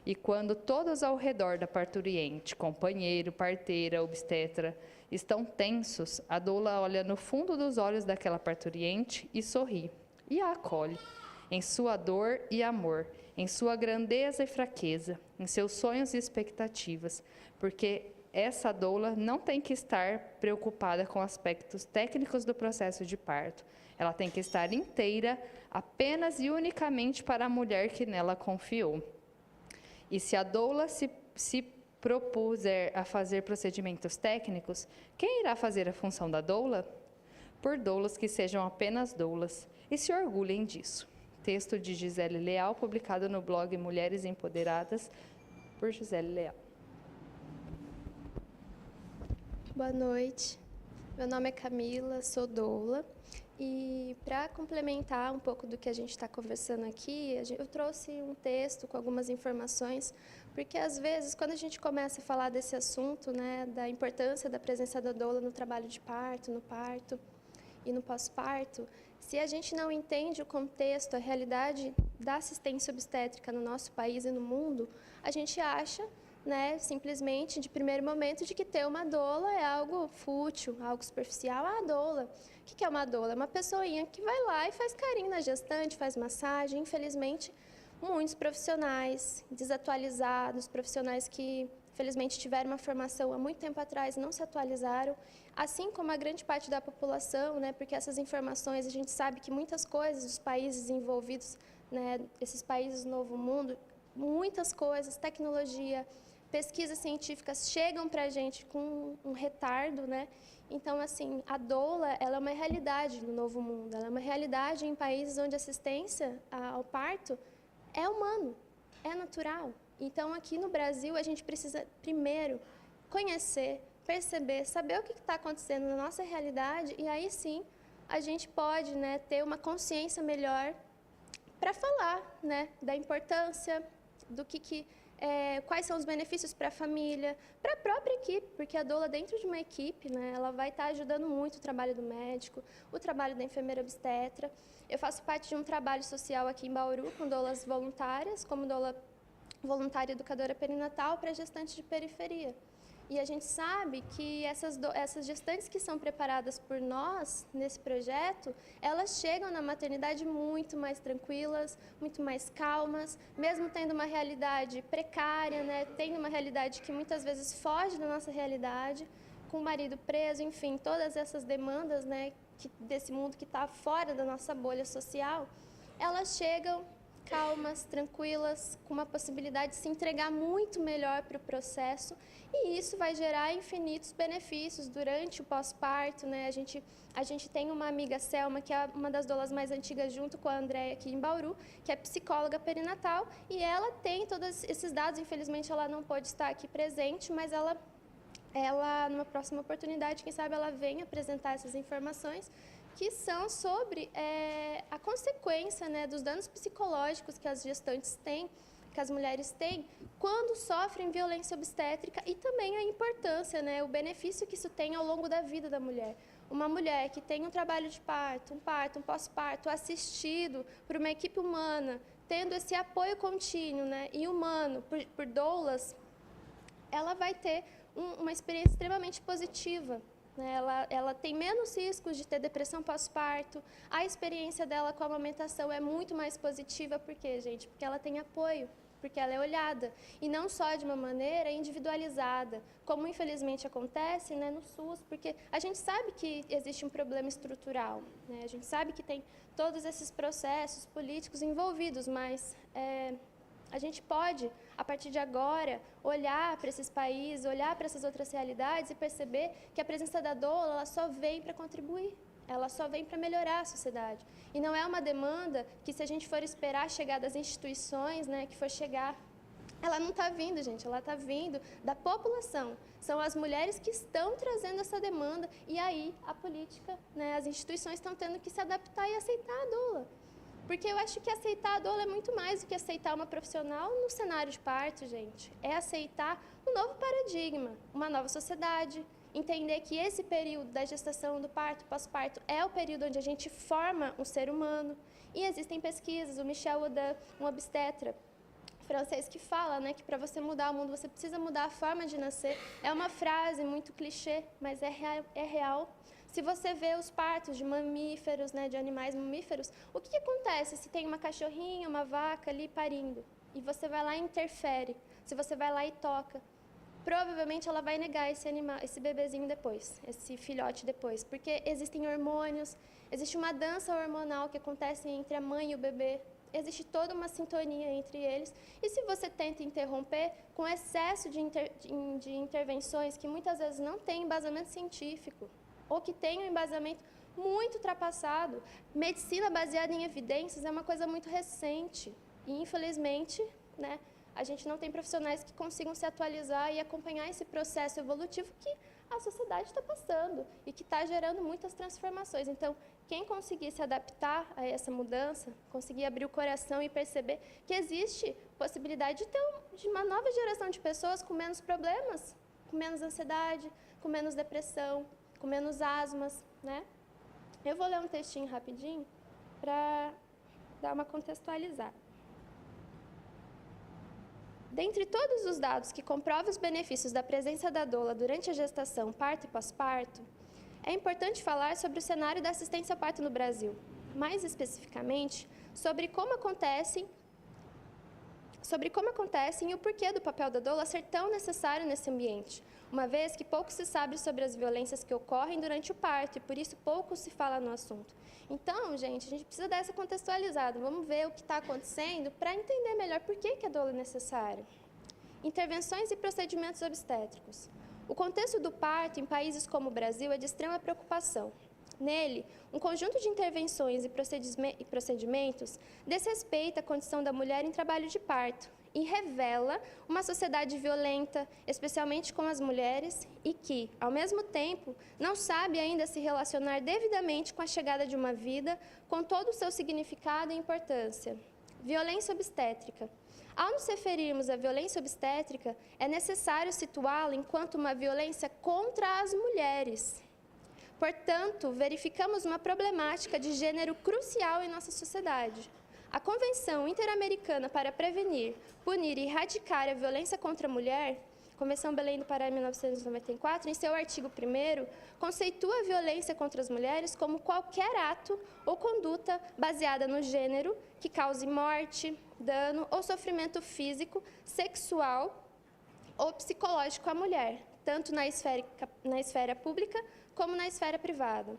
E quando todos ao redor da parturiente, companheiro, parteira, obstetra, estão tensos, a doula olha no fundo dos olhos daquela parturiente e sorri, e a acolhe, em sua dor e amor, em sua grandeza e fraqueza, em seus sonhos e expectativas, porque essa doula não tem que estar preocupada com aspectos técnicos do processo de parto. Ela tem que estar inteira, apenas e unicamente para a mulher que nela confiou. E se a doula se propuser a fazer procedimentos técnicos, quem irá fazer a função da doula? Por doulas que sejam apenas doulas e se orgulhem disso. Texto de Gisele Leal, publicado no blog Mulheres Empoderadas, por Gisele Leal. Boa noite, meu nome é Camila, sou doula. E para complementar um pouco do que a gente está conversando aqui, eu trouxe um texto com algumas informações, porque às vezes, quando a gente começa a falar desse assunto, né, da importância da presença da doula no trabalho de parto, no parto e no pós-parto, se a gente não entende o contexto, a realidade da assistência obstétrica no nosso país e no mundo, a gente acha, né, simplesmente, de primeiro momento, de que ter uma doula é algo fútil, algo superficial. Ah, doula. O que é uma doula? É uma pessoinha que vai lá e faz carinho na gestante, faz massagem. Infelizmente, muitos profissionais desatualizados, profissionais que, infelizmente, tiveram uma formação há muito tempo atrás e não se atualizaram, assim como a grande parte da população, né, porque essas informações, a gente sabe que muitas coisas dos países envolvidos, né, esses países do Novo Mundo, muitas coisas, tecnologia, pesquisas científicas chegam para a gente com um retardo, né? Então, assim, a doula, ela é uma realidade no Novo Mundo, ela é uma realidade em países onde a assistência ao parto é humano, é natural. Então, aqui no Brasil, a gente precisa, primeiro, conhecer, perceber, saber o que está acontecendo na nossa realidade e aí sim a gente pode, né, ter uma consciência melhor para falar, né, da importância do quais são os benefícios para a família, para a própria equipe, porque a doula dentro de uma equipe, né, ela vai estar ajudando muito o trabalho do médico, o trabalho da enfermeira obstetra. Eu faço parte de um trabalho social aqui em Bauru com doulas voluntárias, como doula voluntária educadora perinatal para gestantes de periferia. E a gente sabe que essas gestantes que são preparadas por nós nesse projeto, elas chegam na maternidade muito mais tranquilas, muito mais calmas, mesmo tendo uma realidade precária, né? Tendo uma realidade que muitas vezes foge da nossa realidade, com o marido preso, enfim, todas essas demandas, né, desse mundo que está fora da nossa bolha social, elas chegam calmas, tranquilas, com uma possibilidade de se entregar muito melhor para o processo, e isso vai gerar infinitos benefícios durante o pós-parto, né? A gente tem uma amiga, Selma, que é uma das doulas mais antigas, junto com a Andréia aqui em Bauru, que é psicóloga perinatal, e ela tem todos esses dados. Infelizmente, ela não pôde estar aqui presente, mas ela numa próxima oportunidade, quem sabe ela vem apresentar essas informações, que são sobre a consequência, né, dos danos psicológicos que as gestantes têm, que as mulheres têm, quando sofrem violência obstétrica, e também a importância, né, o benefício que isso tem ao longo da vida da mulher. Uma mulher que tem um trabalho de parto, um pós-parto assistido por uma equipe humana, tendo esse apoio contínuo, né, e humano por doulas, ela vai ter uma experiência extremamente positiva. Ela tem menos riscos de ter depressão pós-parto. A experiência dela com a amamentação é muito mais positiva. Por quê, gente? Porque ela tem apoio, porque ela é olhada. E não só de uma maneira individualizada, como infelizmente acontece, né, no SUS, porque a gente sabe que existe um problema estrutural, né? A gente sabe que tem todos esses processos políticos envolvidos, mas a gente pode, a partir de agora, olhar para esses países, olhar para essas outras realidades e perceber que a presença da doula, ela só vem para contribuir, ela só vem para melhorar a sociedade. E não é uma demanda que, se a gente for esperar chegar das instituições, né, que for chegar, ela não está vindo, gente, ela está vindo da população. São as mulheres que estão trazendo essa demanda, e aí a política, né, as instituições estão tendo que se adaptar e aceitar a doula. Porque eu acho que aceitar a doula é muito mais do que aceitar uma profissional no cenário de parto, gente. É aceitar um novo paradigma, uma nova sociedade, entender que esse período da gestação, do parto, pós-parto, é o período onde a gente forma um ser humano. E existem pesquisas, o Michel Audin, um obstetra francês, que fala, né, que para você mudar o mundo, você precisa mudar a forma de nascer. É uma frase muito clichê, mas é real. Se você vê os partos de mamíferos, né, de animais mamíferos, o que acontece se tem uma cachorrinha, uma vaca ali parindo, e você vai lá e interfere, se você vai lá e toca, provavelmente ela vai negar esse bebezinho depois, esse filhote depois, porque existem hormônios, existe uma dança hormonal que acontece entre a mãe e o bebê, existe toda uma sintonia entre eles, e se você tenta interromper com excesso de intervenções que muitas vezes não têm embasamento científico, ou que tem um embasamento muito ultrapassado. Medicina baseada em evidências é uma coisa muito recente. E, infelizmente, né, a gente não tem profissionais que consigam se atualizar e acompanhar esse processo evolutivo que a sociedade está passando e que está gerando muitas transformações. Então, quem conseguir se adaptar a essa mudança, conseguir abrir o coração e perceber que existe possibilidade de uma nova geração de pessoas com menos problemas, com menos ansiedade, com menos depressão, com menos asmas, né? Eu vou ler um textinho rapidinho para dar uma contextualizada. Dentre todos os dados que comprovam os benefícios da presença da doula durante a gestação, parto e pós-parto, é importante falar sobre o cenário da assistência ao parto no Brasil, mais especificamente sobre como acontecem e o porquê do papel da doula ser tão necessário nesse ambiente, uma vez que pouco se sabe sobre as violências que ocorrem durante o parto e, por isso, pouco se fala no assunto. Então, gente, a gente precisa dar essa contextualizada. Vamos ver o que está acontecendo para entender melhor por que a doula é necessária. Intervenções e procedimentos obstétricos. O contexto do parto em países como o Brasil é de extrema preocupação. Nele, um conjunto de intervenções e procedimentos desrespeita a condição da mulher em trabalho de parto e revela uma sociedade violenta, especialmente com as mulheres, e que, ao mesmo tempo, não sabe ainda se relacionar devidamente com a chegada de uma vida, com todo o seu significado e importância. Violência obstétrica. Ao nos referirmos à violência obstétrica, é necessário situá-la enquanto uma violência contra as mulheres. Portanto, verificamos uma problemática de gênero crucial em nossa sociedade. A Convenção Interamericana para Prevenir, Punir e Erradicar a Violência contra a Mulher, Convenção Belém do Pará, 1994, em seu artigo 1º, conceitua a violência contra as mulheres como qualquer ato ou conduta baseada no gênero que cause morte, dano ou sofrimento físico, sexual ou psicológico à mulher, tanto na esfera pública como na esfera privada.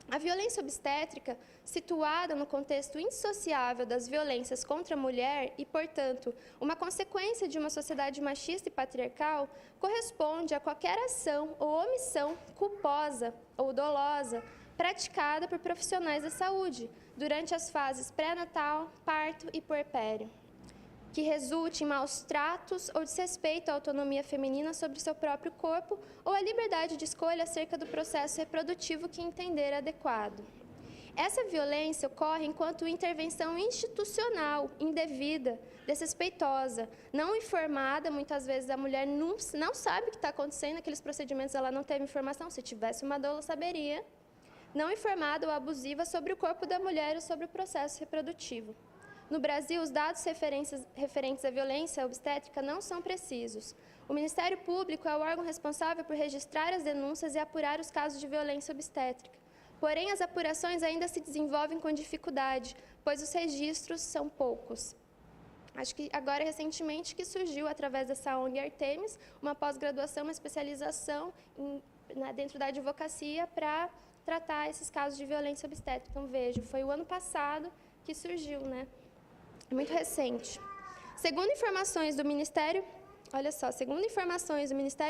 A violência obstétrica, situada no contexto indissociável das violências contra a mulher e, portanto, uma consequência de uma sociedade machista e patriarcal, corresponde a qualquer ação ou omissão culposa ou dolosa praticada por profissionais da saúde durante as fases pré-natal, parto e puerpério, que resulte em maus tratos ou desrespeito à autonomia feminina sobre seu próprio corpo ou à liberdade de escolha acerca do processo reprodutivo que entender adequado. Essa violência ocorre enquanto intervenção institucional, indevida, desrespeitosa, não informada, muitas vezes a mulher não sabe o que está acontecendo, naqueles procedimentos ela não teve informação, se tivesse uma doula saberia, não informada ou abusiva sobre o corpo da mulher ou sobre o processo reprodutivo. No Brasil, os dados referentes à violência obstétrica não são precisos. O Ministério Público é o órgão responsável por registrar as denúncias e apurar os casos de violência obstétrica. Porém, as apurações ainda se desenvolvem com dificuldade, pois os registros são poucos. Acho que agora, recentemente, que surgiu, através dessa ONG Artemis, uma pós-graduação, uma especialização dentro da advocacia para tratar esses casos de violência obstétrica. Então, vejo, foi o ano passado que surgiu, né? Muito recente. Segundo informações do Ministério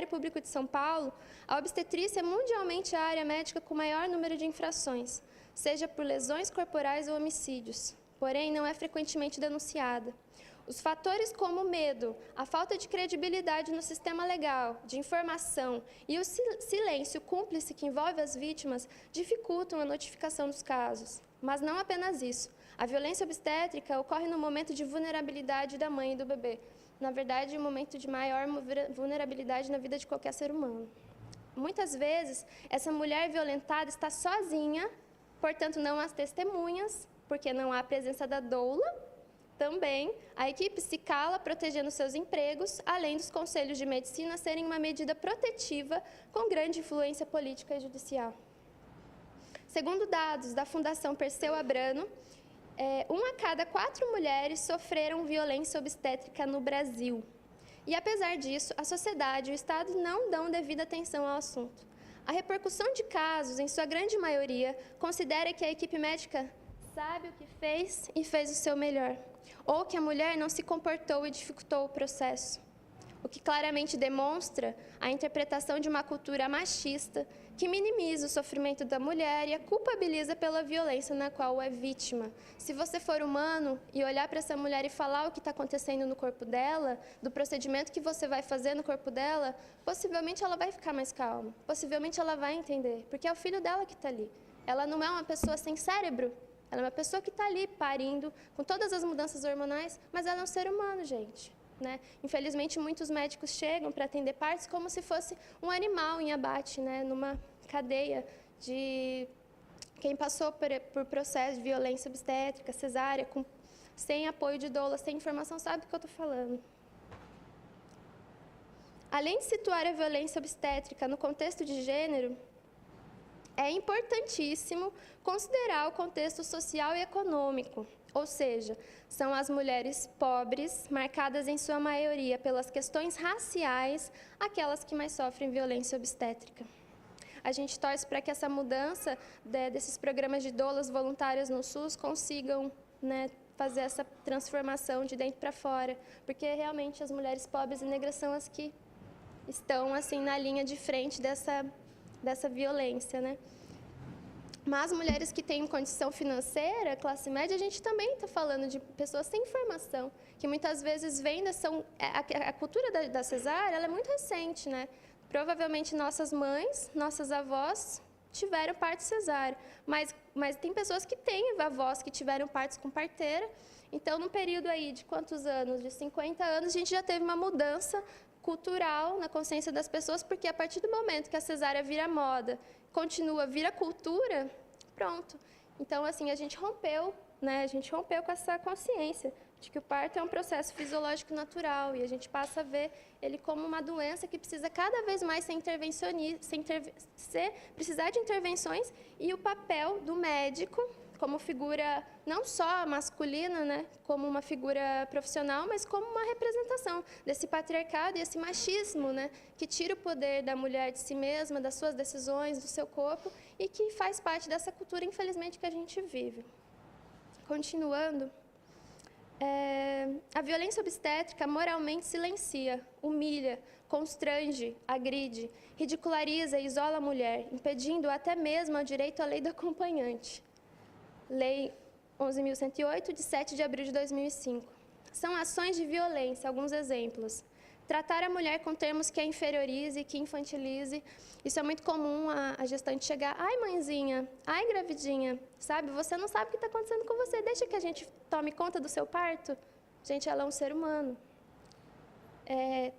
Público de São Paulo, a obstetrícia é mundialmente a área médica com maior número de infrações, seja por lesões corporais ou homicídios, porém não é frequentemente denunciada. Os fatores como o medo, a falta de credibilidade no sistema legal, de informação e o silêncio cúmplice que envolve as vítimas dificultam a notificação dos casos. Mas não apenas isso. A violência obstétrica ocorre no momento de vulnerabilidade da mãe e do bebê. Na verdade, um momento de maior vulnerabilidade na vida de qualquer ser humano. Muitas vezes, essa mulher violentada está sozinha, portanto, não há testemunhas, porque não há presença da doula. Também, a equipe se cala protegendo seus empregos, além dos conselhos de medicina serem uma medida protetiva com grande influência política e judicial. Segundo dados da Fundação Perseu Abramo, 1 a cada 4 mulheres sofreram violência obstétrica no Brasil. E, apesar disso, a sociedade e o Estado não dão devida atenção ao assunto. A repercussão de casos, em sua grande maioria, considera que a equipe médica sabe o que fez e fez o seu melhor, ou que a mulher não se comportou e dificultou o processo, o que claramente demonstra a interpretação de uma cultura machista que minimiza o sofrimento da mulher e a culpabiliza pela violência na qual é vítima. Se você for humano e olhar para essa mulher e falar o que está acontecendo no corpo dela, do procedimento que você vai fazer no corpo dela, possivelmente ela vai ficar mais calma, possivelmente ela vai entender, porque é o filho dela que está ali. Ela não é uma pessoa sem cérebro, ela é uma pessoa que está ali parindo, com todas as mudanças hormonais, mas ela é um ser humano, gente. Né? Infelizmente, muitos médicos chegam para atender partos como se fosse um animal em abate, né? Numa cadeia de quem passou por processo de violência obstétrica, cesárea, sem apoio de doula, sem informação, sabe do que eu estou falando. Além de situar a violência obstétrica no contexto de gênero, é importantíssimo considerar o contexto social e econômico, ou seja, são as mulheres pobres, marcadas em sua maioria pelas questões raciais, aquelas que mais sofrem violência obstétrica. A gente torce para que essa mudança desses programas de doulas voluntárias no SUS consigam, né, fazer essa transformação de dentro para fora, porque realmente as mulheres pobres e negras são as que estão assim na linha de frente dessa violência, né? Mas mulheres que têm condição financeira, classe média, a gente também está falando de pessoas sem formação, que muitas vezes vêm a cultura da cesárea, ela é muito recente, né? Provavelmente nossas mães, nossas avós tiveram parto cesárea, mas tem pessoas que têm avós que tiveram partos com parteira. Então, num período aí de quantos anos? De 50 anos, a gente já teve uma mudança cultural na consciência das pessoas, porque a partir do momento que a cesárea vira moda, vira cultura, pronto. Então, assim, a gente rompeu, né? A gente rompeu com essa consciência de que o parto é um processo fisiológico natural e a gente passa a ver ele como uma doença que precisa cada vez mais precisar de intervenções, e o papel do médico como figura não só masculina, né, como uma figura profissional, mas como uma representação desse patriarcado e esse machismo, né, que tira o poder da mulher de si mesma, das suas decisões, do seu corpo, e que faz parte dessa cultura, infelizmente, que a gente vive. Continuando, a violência obstétrica moralmente silencia, humilha, constrange, agride, ridiculariza e isola a mulher, impedindo até mesmo o direito à lei do acompanhante. Lei 11.108, de 7 de abril de 2005. São ações de violência, alguns exemplos. Tratar a mulher com termos que a inferiorize, que infantilize. Isso é muito comum, a gestante chegar, ai mãezinha, ai gravidinha, sabe? Você não sabe o que está acontecendo com você, deixa que a gente tome conta do seu parto. Gente, ela é um ser humano.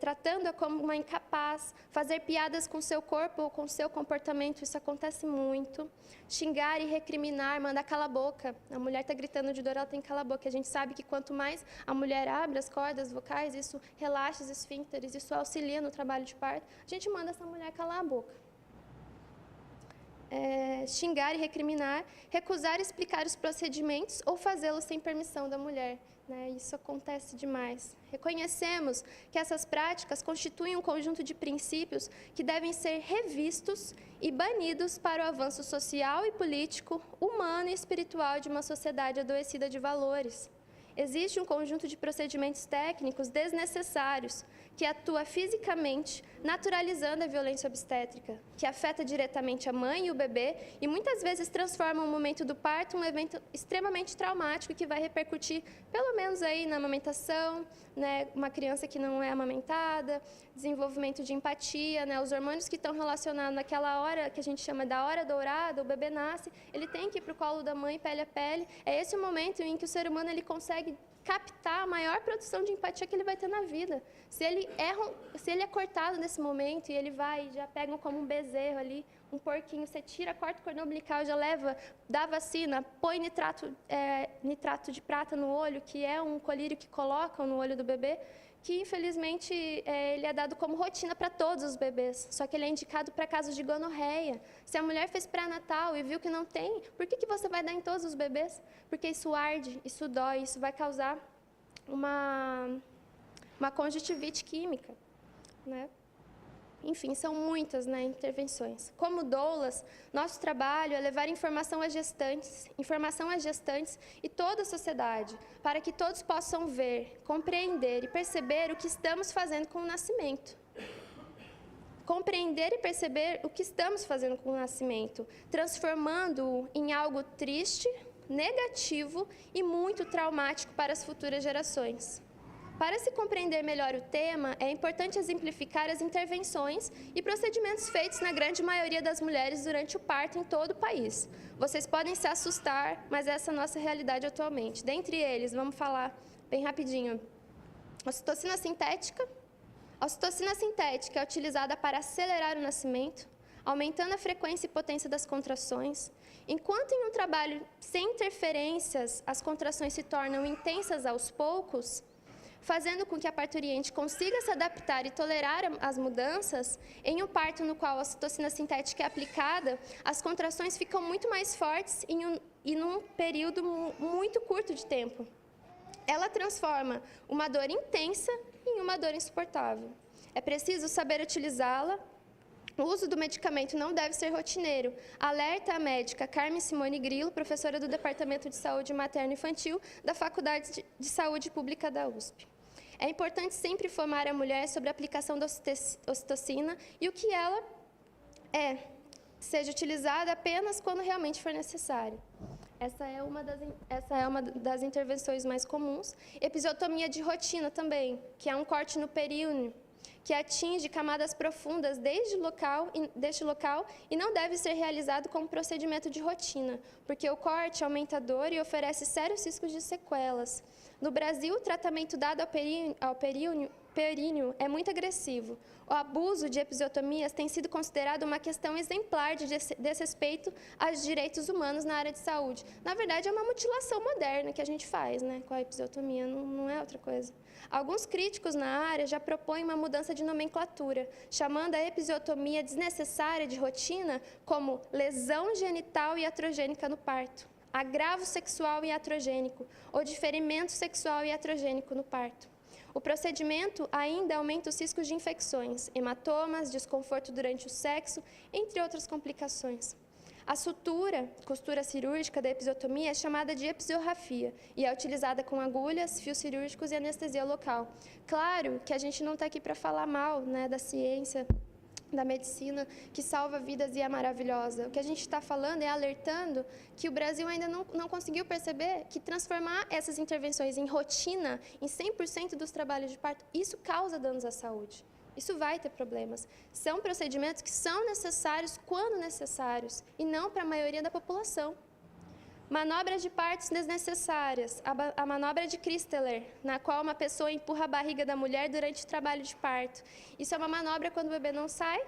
Tratando-a como uma incapaz, fazer piadas com seu corpo ou com seu comportamento, isso acontece muito. Xingar e recriminar, mandar calar a boca. A mulher está gritando de dor, ela tem que calar a boca. A gente sabe que quanto mais a mulher abre as cordas vocais, isso relaxa os esfíncteres, isso auxilia no trabalho de parto. A gente manda essa mulher calar a boca. Xingar e recriminar, recusar explicar os procedimentos ou fazê-los sem permissão da mulher. Isso acontece demais. Reconhecemos que essas práticas constituem um conjunto de princípios que devem ser revistos e banidos para o avanço social e político, humano e espiritual de uma sociedade adoecida de valores. Existe um conjunto de procedimentos técnicos desnecessários que atua fisicamente, naturalizando a violência obstétrica, que afeta diretamente a mãe e o bebê e muitas vezes transforma o momento do parto em um evento extremamente traumático que vai repercutir, pelo menos aí na amamentação, né, uma criança que não é amamentada, desenvolvimento de empatia, né, os hormônios que estão relacionados naquela hora que a gente chama da hora dourada, o bebê nasce, ele tem que ir para o colo da mãe, pele a pele. É esse o momento em que o ser humano ele consegue captar a maior produção de empatia que ele vai ter na vida. Se ele é cortado nesse momento e ele vai, já pegam como um bezerro ali, um porquinho, você tira, corta o cordão umbilical, já leva, dá vacina, põe nitrato de prata no olho, que é um colírio que colocam no olho do bebê, que infelizmente ele é dado como rotina para todos os bebês, só que ele é indicado para casos de gonorreia. Se a mulher fez pré-natal e viu que não tem, por que você vai dar em todos os bebês? Porque isso arde, isso dói, isso vai causar uma conjuntivite química, né? Enfim, são muitas, né, intervenções. Como doulas, nosso trabalho é levar informação às gestantes e toda a sociedade, para que todos possam ver, compreender e perceber o que estamos fazendo com o nascimento. Compreender e perceber o que estamos fazendo com o nascimento, transformando-o em algo triste, negativo e muito traumático para as futuras gerações. Para se compreender melhor o tema, é importante exemplificar as intervenções e procedimentos feitos na grande maioria das mulheres durante o parto em todo o país. Vocês podem se assustar, mas essa é a nossa realidade atualmente. Dentre eles, vamos falar bem rapidinho. Ocitocina sintética. A ocitocina sintética é utilizada para acelerar o nascimento, aumentando a frequência e potência das contrações. Enquanto em um trabalho sem interferências, as contrações se tornam intensas aos poucos, fazendo com que a parturiente consiga se adaptar e tolerar as mudanças, em um parto no qual a ocitocina sintética é aplicada, as contrações ficam muito mais fortes e num período muito curto de tempo. Ela transforma uma dor intensa em uma dor insuportável. É preciso saber utilizá-la. O uso do medicamento não deve ser rotineiro. Alerta a médica Carmen Simone Grillo, professora do Departamento de Saúde Materno-Infantil da Faculdade de Saúde Pública da USP. É importante sempre informar a mulher sobre a aplicação da ocitocina e o que ela é. seja utilizada apenas quando realmente for necessário. Essa é uma das intervenções mais comuns. Episiotomia de rotina também, que é um corte no períneo, que atinge camadas profundas deste local e não deve ser realizado como procedimento de rotina, porque o corte aumenta a dor e oferece sérios riscos de sequelas. No Brasil, o tratamento dado ao períneo é muito agressivo. O abuso de episiotomias tem sido considerado uma questão exemplar de desrespeito aos direitos humanos na área de saúde. Na verdade, é uma mutilação moderna que a gente faz, né, com a episiotomia, não é outra coisa. Alguns críticos na área já propõem uma mudança de nomenclatura, chamando a episiotomia desnecessária de rotina como lesão genital iatrogênica no parto, agravo sexual iatrogênico ou diferimento sexual iatrogênico no parto. O procedimento ainda aumenta os riscos de infecções, hematomas, desconforto durante o sexo, entre outras complicações. A sutura, costura cirúrgica da episiotomia, é chamada de episiografia e é utilizada com agulhas, fios cirúrgicos e anestesia local. Claro que a gente não está aqui para falar mal, né, da ciência, da medicina, que salva vidas e é maravilhosa. O que a gente está falando é alertando que o Brasil ainda não conseguiu perceber que transformar essas intervenções em rotina, em 100% dos trabalhos de parto, isso causa danos à saúde. Isso vai ter problemas. São procedimentos que são necessários quando necessários e não para a maioria da população. Manobras de partos desnecessárias. A manobra de Christeler, na qual uma pessoa empurra a barriga da mulher durante o trabalho de parto. Isso é uma manobra quando o bebê não sai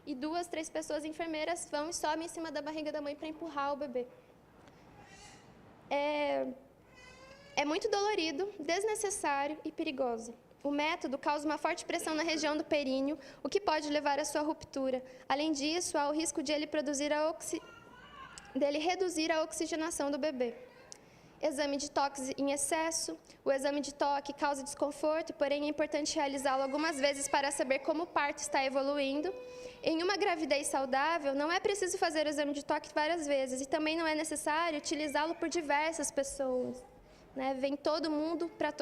e 2, 3 pessoas enfermeiras vão e sobem em cima da barriga da mãe para empurrar o bebê. É muito dolorido, desnecessário e perigoso. O método causa uma forte pressão na região do períneo, o que pode levar à sua ruptura. Além disso, há o risco de ele reduzir a oxigenação do bebê. Exame de toque em excesso. O exame de toque causa desconforto, porém é importante realizá-lo algumas vezes para saber como o parto está evoluindo. Em uma gravidez saudável, não é preciso fazer o exame de toque várias vezes e também não é necessário utilizá-lo por diversas pessoas. Né? Vem todo mundo para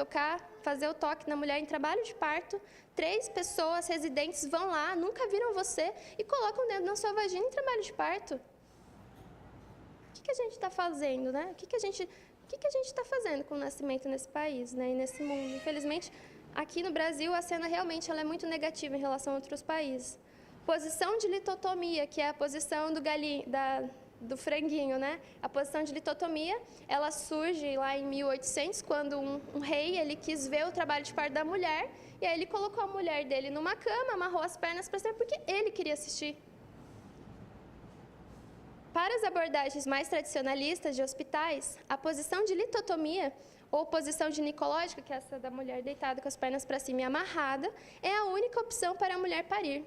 fazer o toque na mulher em trabalho de parto. 3 pessoas residentes vão lá, nunca viram você e colocam dentro da sua vagina em trabalho de parto. O que a gente está fazendo, né? O que a gente está fazendo com o nascimento nesse país, né? E nesse mundo? Infelizmente, aqui no Brasil, a cena realmente ela é muito negativa em relação a outros países. Posição de litotomia, que é a posição do franguinho, né? A posição de litotomia, ela surge lá em 1800, quando um rei ele quis ver o trabalho de parto da mulher, e aí ele colocou a mulher dele numa cama, amarrou as pernas para cima, porque ele queria assistir. Para as abordagens mais tradicionalistas de hospitais, a posição de litotomia, ou posição ginecológica, que é essa da mulher deitada com as pernas para cima e amarrada, é a única opção para a mulher parir.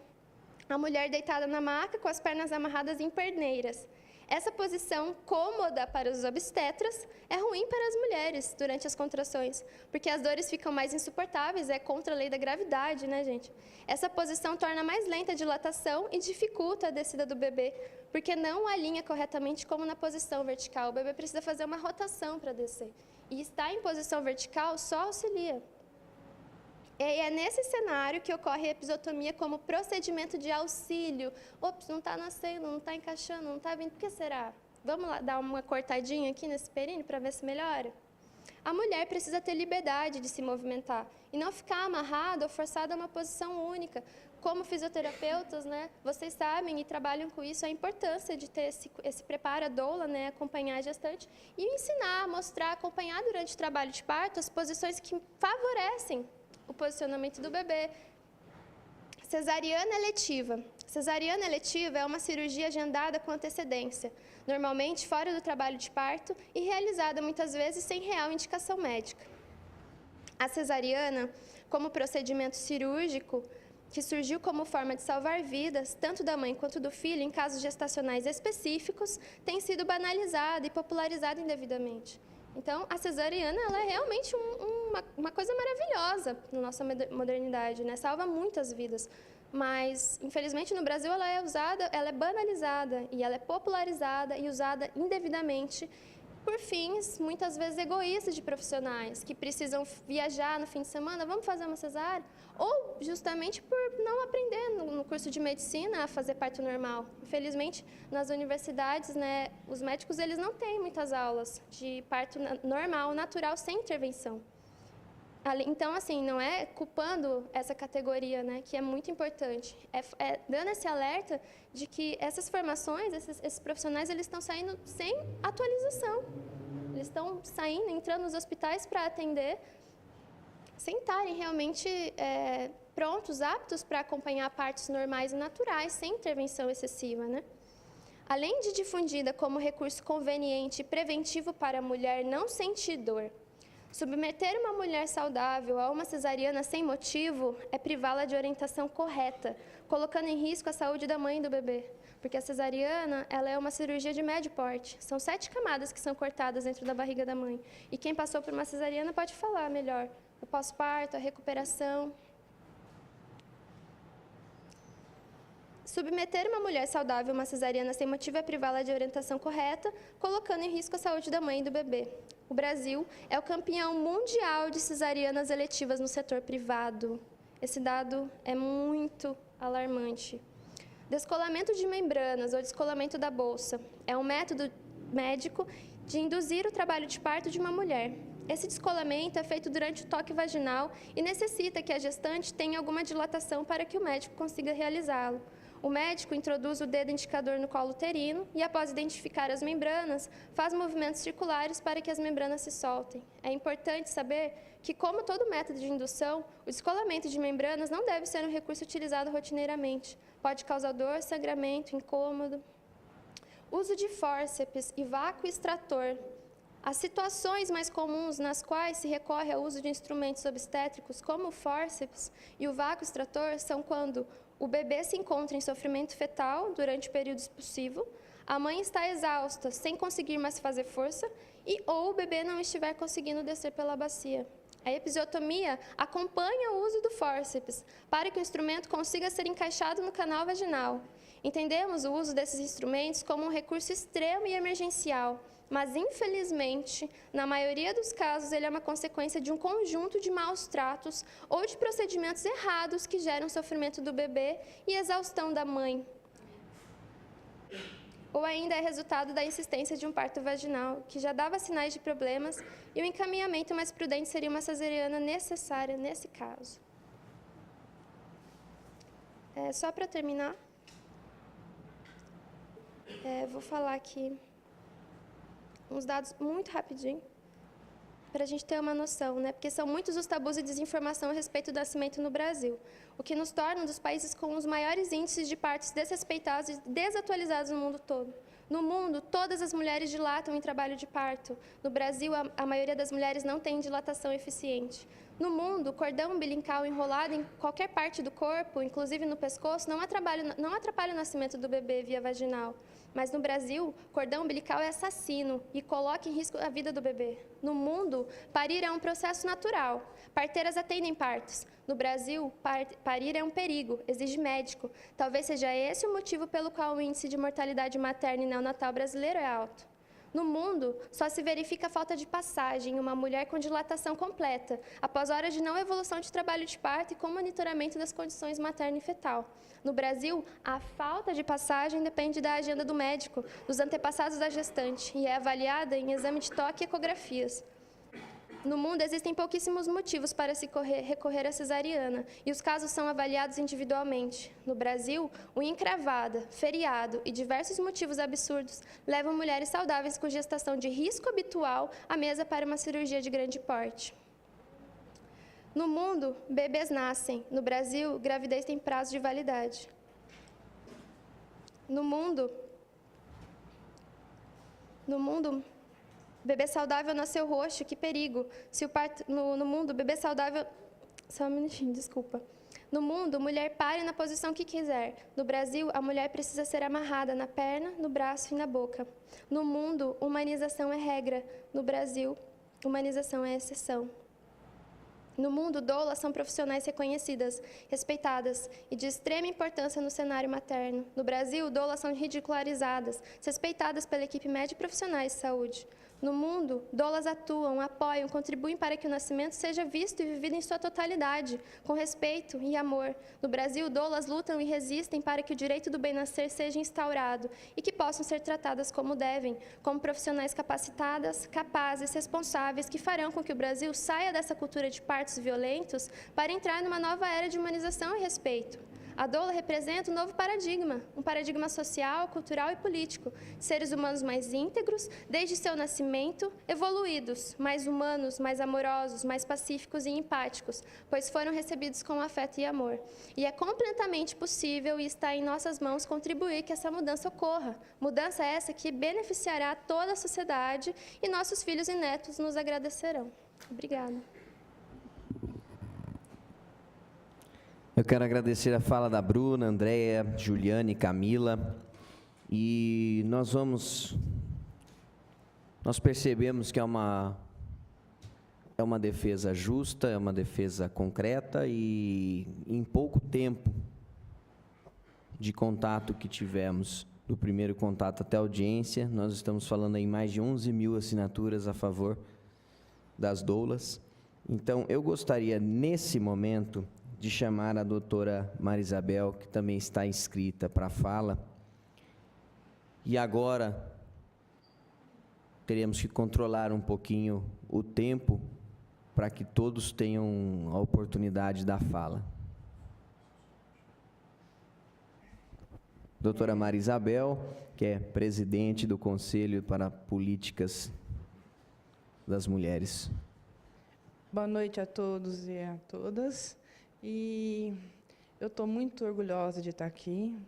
A mulher deitada na maca com as pernas amarradas em perneiras. Essa posição cômoda para os obstetras é ruim para as mulheres durante as contrações, porque as dores ficam mais insuportáveis, é contra a lei da gravidade, né, gente? Essa posição torna mais lenta a dilatação e dificulta a descida do bebê, porque não alinha corretamente como na posição vertical. O bebê precisa fazer uma rotação para descer. E estar em posição vertical só auxilia. E é nesse cenário que ocorre a episiotomia como procedimento de auxílio. Ops, não está nascendo, não está encaixando, não está vindo. Por que será? Vamos lá dar uma cortadinha aqui nesse períneo para ver se melhora? A mulher precisa ter liberdade de se movimentar e não ficar amarrada ou forçada a uma posição única. Como fisioterapeutas, né, vocês sabem e trabalham com isso, a importância de ter esse preparo, a doula, né, acompanhar a gestante e ensinar, mostrar, acompanhar durante o trabalho de parto as posições que favorecem o posicionamento do bebê. Cesariana eletiva. Cesariana eletiva é uma cirurgia agendada com antecedência, normalmente fora do trabalho de parto e realizada muitas vezes sem real indicação médica. A cesariana, como procedimento cirúrgico, que surgiu como forma de salvar vidas, tanto da mãe quanto do filho, em casos gestacionais específicos, tem sido banalizada e popularizada indevidamente. Então, a cesariana ela é realmente uma coisa maravilhosa na nossa modernidade, né? Salva muitas vidas. Mas, infelizmente, no Brasil ela é banalizada e ela é popularizada e usada indevidamente por fins, muitas vezes, egoístas de profissionais, que precisam viajar no fim de semana, vamos fazer uma cesárea? Ou justamente por não aprender no curso de medicina a fazer parto normal. Infelizmente, nas universidades, né, os médicos eles não têm muitas aulas de parto normal, natural, sem intervenção. Então, assim, não é culpando essa categoria, né, que é muito importante, é dando esse alerta de que essas formações, esses profissionais, eles estão saindo sem atualização. Eles estão saindo, entrando nos hospitais para atender, sem estarem realmente prontos, aptos para acompanhar partos normais e naturais, sem intervenção excessiva, né? Além de difundida como recurso conveniente e preventivo para a mulher não sentir dor, submeter uma mulher saudável a uma cesariana sem motivo é privá-la de orientação correta, colocando em risco a saúde da mãe e do bebê. Porque a cesariana, ela é uma cirurgia de médio porte. São 7 camadas que são cortadas dentro da barriga da mãe. E quem passou por uma cesariana pode falar melhor. O pós-parto, a recuperação. Submeter uma mulher saudável a uma cesariana sem motivo é privá-la de orientação correta, colocando em risco a saúde da mãe e do bebê. O Brasil é o campeão mundial de cesarianas eletivas no setor privado. Esse dado é muito alarmante. Descolamento de membranas ou descolamento da bolsa é um método médico de induzir o trabalho de parto de uma mulher. Esse descolamento é feito durante o toque vaginal e necessita que a gestante tenha alguma dilatação para que o médico consiga realizá-lo. O médico introduz o dedo indicador no colo uterino e, após identificar as membranas, faz movimentos circulares para que as membranas se soltem. É importante saber que, como todo método de indução, o descolamento de membranas não deve ser um recurso utilizado rotineiramente. Pode causar dor, sangramento, incômodo. Uso de fórceps e vácuo extrator. As situações mais comuns nas quais se recorre ao uso de instrumentos obstétricos, como o fórceps e o vácuo extrator, são quando o bebê se encontra em sofrimento fetal durante o período expulsivo, a mãe está exausta, sem conseguir mais fazer força, ou o bebê não estiver conseguindo descer pela bacia. A episiotomia acompanha o uso do fórceps, para que o instrumento consiga ser encaixado no canal vaginal. Entendemos o uso desses instrumentos como um recurso extremo e emergencial, mas, infelizmente, na maioria dos casos, ele é uma consequência de um conjunto de maus tratos ou de procedimentos errados que geram sofrimento do bebê e exaustão da mãe. Ou ainda é resultado da insistência de um parto vaginal, que já dava sinais de problemas, e o encaminhamento mais prudente seria uma cesariana necessária nesse caso. Só para terminar, vou falar aqui uns dados muito rapidinho, para a gente ter uma noção, né? Porque são muitos os tabus e desinformação a respeito do nascimento no Brasil, o que nos torna um dos países com os maiores índices de partos desrespeitados e desatualizados no mundo todo. No mundo, todas as mulheres dilatam em trabalho de parto. No Brasil, a maioria das mulheres não tem dilatação eficiente. No mundo, o cordão umbilical enrolado em qualquer parte do corpo, inclusive no pescoço, não atrapalha o nascimento do bebê via vaginal. Mas no Brasil, cordão umbilical é assassino e coloca em risco a vida do bebê. No mundo, parir é um processo natural. Parteiras atendem partos. No Brasil, parir é um perigo, exige médico. Talvez seja esse o motivo pelo qual o índice de mortalidade materna e neonatal brasileiro é alto. No mundo, só se verifica a falta de passagem em uma mulher com dilatação completa, após horas de não evolução de trabalho de parto e com monitoramento das condições materna e fetal. No Brasil, a falta de passagem depende da agenda do médico, dos antepassados da gestante, e é avaliada em exame de toque e ecografias. No mundo, existem pouquíssimos motivos para se recorrer à cesariana, e os casos são avaliados individualmente. No Brasil, o encravada, feriado e diversos motivos absurdos levam mulheres saudáveis com gestação de risco habitual à mesa para uma cirurgia de grande porte. No mundo, bebês nascem. No Brasil, gravidez tem prazo de validade. No mundo, bebê saudável nasceu roxo, que perigo. Se o parto, no mundo, bebê saudável... Só um minutinho, desculpa. No mundo, mulher pare na posição que quiser. No Brasil, a mulher precisa ser amarrada na perna, no braço e na boca. No mundo, humanização é regra. No Brasil, humanização é exceção. No mundo, doulas são profissionais reconhecidas, respeitadas e de extrema importância no cenário materno. No Brasil, doulas são ridicularizadas, respeitadas pela equipe médica e profissionais de saúde. No mundo, doulas atuam, apoiam, contribuem para que o nascimento seja visto e vivido em sua totalidade, com respeito e amor. No Brasil, doulas lutam e resistem para que o direito do bem-nascer seja instaurado e que possam ser tratadas como devem, como profissionais capacitadas, capazes, responsáveis, que farão com que o Brasil saia dessa cultura de partos violentos para entrar numa nova era de humanização e respeito. A doula representa um novo paradigma, um paradigma social, cultural e político. Seres humanos mais íntegros, desde seu nascimento, evoluídos, mais humanos, mais amorosos, mais pacíficos e empáticos, pois foram recebidos com afeto e amor. E é completamente possível e está em nossas mãos contribuir que essa mudança ocorra. Mudança essa que beneficiará toda a sociedade e nossos filhos e netos nos agradecerão. Obrigada. Eu quero agradecer a fala da Bruna, Andréia, Juliane, Camila, e nós percebemos que é uma defesa justa, é uma defesa concreta, e em pouco tempo de contato que tivemos, do primeiro contato até a audiência, nós estamos falando em mais de 11 mil assinaturas a favor das doulas. Então, eu gostaria, nesse momento, de chamar a doutora Marisabel, que também está inscrita para a fala. E agora, teremos que controlar um pouquinho o tempo para que todos tenham a oportunidade da fala. Doutora Marisabel, que é presidente do Conselho para Políticas das Mulheres. Boa noite a todos e a todas. E eu estou muito orgulhosa de estar aqui,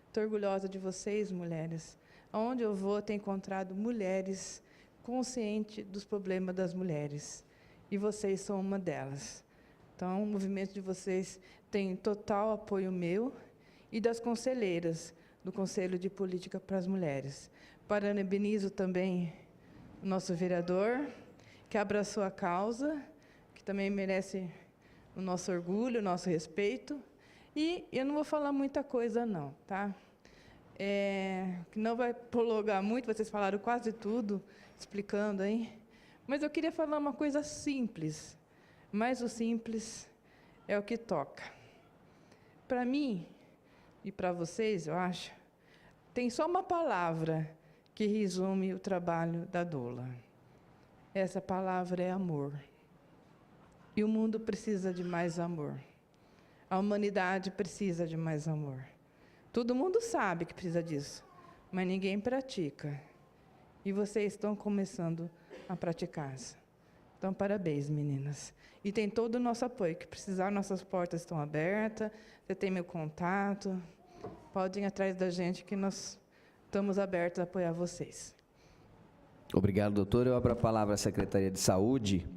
estou orgulhosa de vocês, mulheres. Onde eu vou, tenho encontrado mulheres conscientes dos problemas das mulheres, e vocês são uma delas. Então, o movimento de vocês tem total apoio meu e das conselheiras do Conselho de Política para as Mulheres. Parabenizo também o nosso vereador, que abraçou a causa, que também merece o nosso orgulho, o nosso respeito. E eu não vou falar muita coisa, não, tá? Que não vai prolongar muito, vocês falaram quase tudo, explicando aí. Mas eu queria falar uma coisa simples, mas o simples é o que toca. Para mim, e para vocês, eu acho, tem só uma palavra que resume o trabalho da doula. Essa palavra é amor. E o mundo precisa de mais amor. A humanidade precisa de mais amor. Todo mundo sabe que precisa disso, mas ninguém pratica. E vocês estão começando a praticar isso. Então, parabéns, meninas. E tem todo o nosso apoio. Que precisar, nossas portas estão abertas. Você tem meu contato. Podem ir atrás da gente, que nós estamos abertos a apoiar vocês. Obrigado, doutor. Eu abro a palavra à Secretaria de Saúde.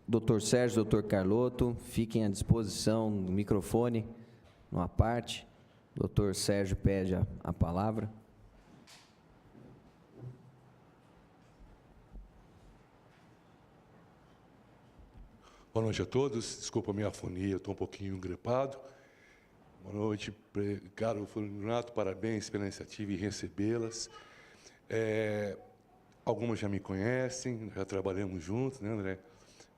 Doutor Sérgio, doutor Carlotto, fiquem à disposição do microfone, numa parte. Doutor Sérgio pede a palavra. Boa noite a todos. Desculpa a minha afonia, eu estou um pouquinho engripado. Boa noite, caro Fulminato, parabéns pela iniciativa e recebê-las. Algumas já me conhecem, já trabalhamos juntos, né, André?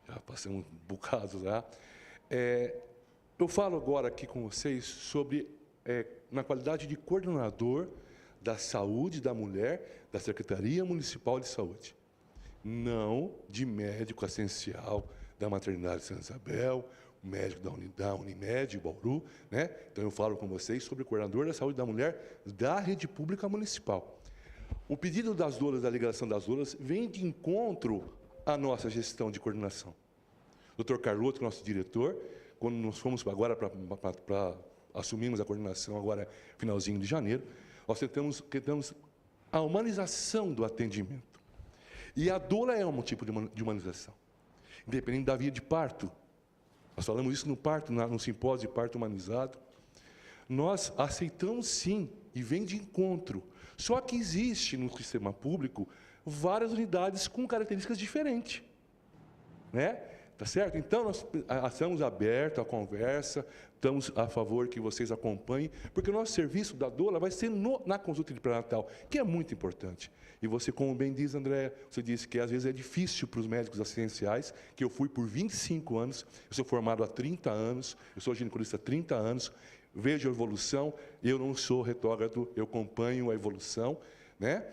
Já passamos um bocado lá. Eu falo agora aqui com vocês sobre, na qualidade de coordenador da saúde da mulher da Secretaria Municipal de Saúde. Não de médico essencial da maternidade de Santa Isabel, médico da Unimed, Bauru, né? Então, eu falo com vocês sobre o coordenador da saúde da mulher da rede pública municipal. O pedido das doulas, da ligação das doulas, vem de encontro à nossa gestão de coordenação. O Dr. Carlotto, nosso diretor, quando nós fomos agora para assumirmos a coordenação, agora finalzinho de janeiro, nós tentamos a humanização do atendimento. E a doula é um tipo de humanização, independente da via de parto. Nós falamos isso no parto, no simpósio de parto humanizado. Nós aceitamos sim, e vem de encontro. Só que existe no sistema público várias unidades com características diferentes, né? Tá certo? Então, nós estamos abertos à conversa, estamos a favor que vocês acompanhem, porque o nosso serviço da doula vai ser na consulta de pré-natal, que é muito importante. E você, como bem diz, André, você disse que às vezes é difícil para os médicos assistenciais, que eu fui por 25 anos, eu sou formado há 30 anos, eu sou ginecologista há 30 anos, vejo a evolução, eu não sou retrógrado, eu acompanho a evolução, né?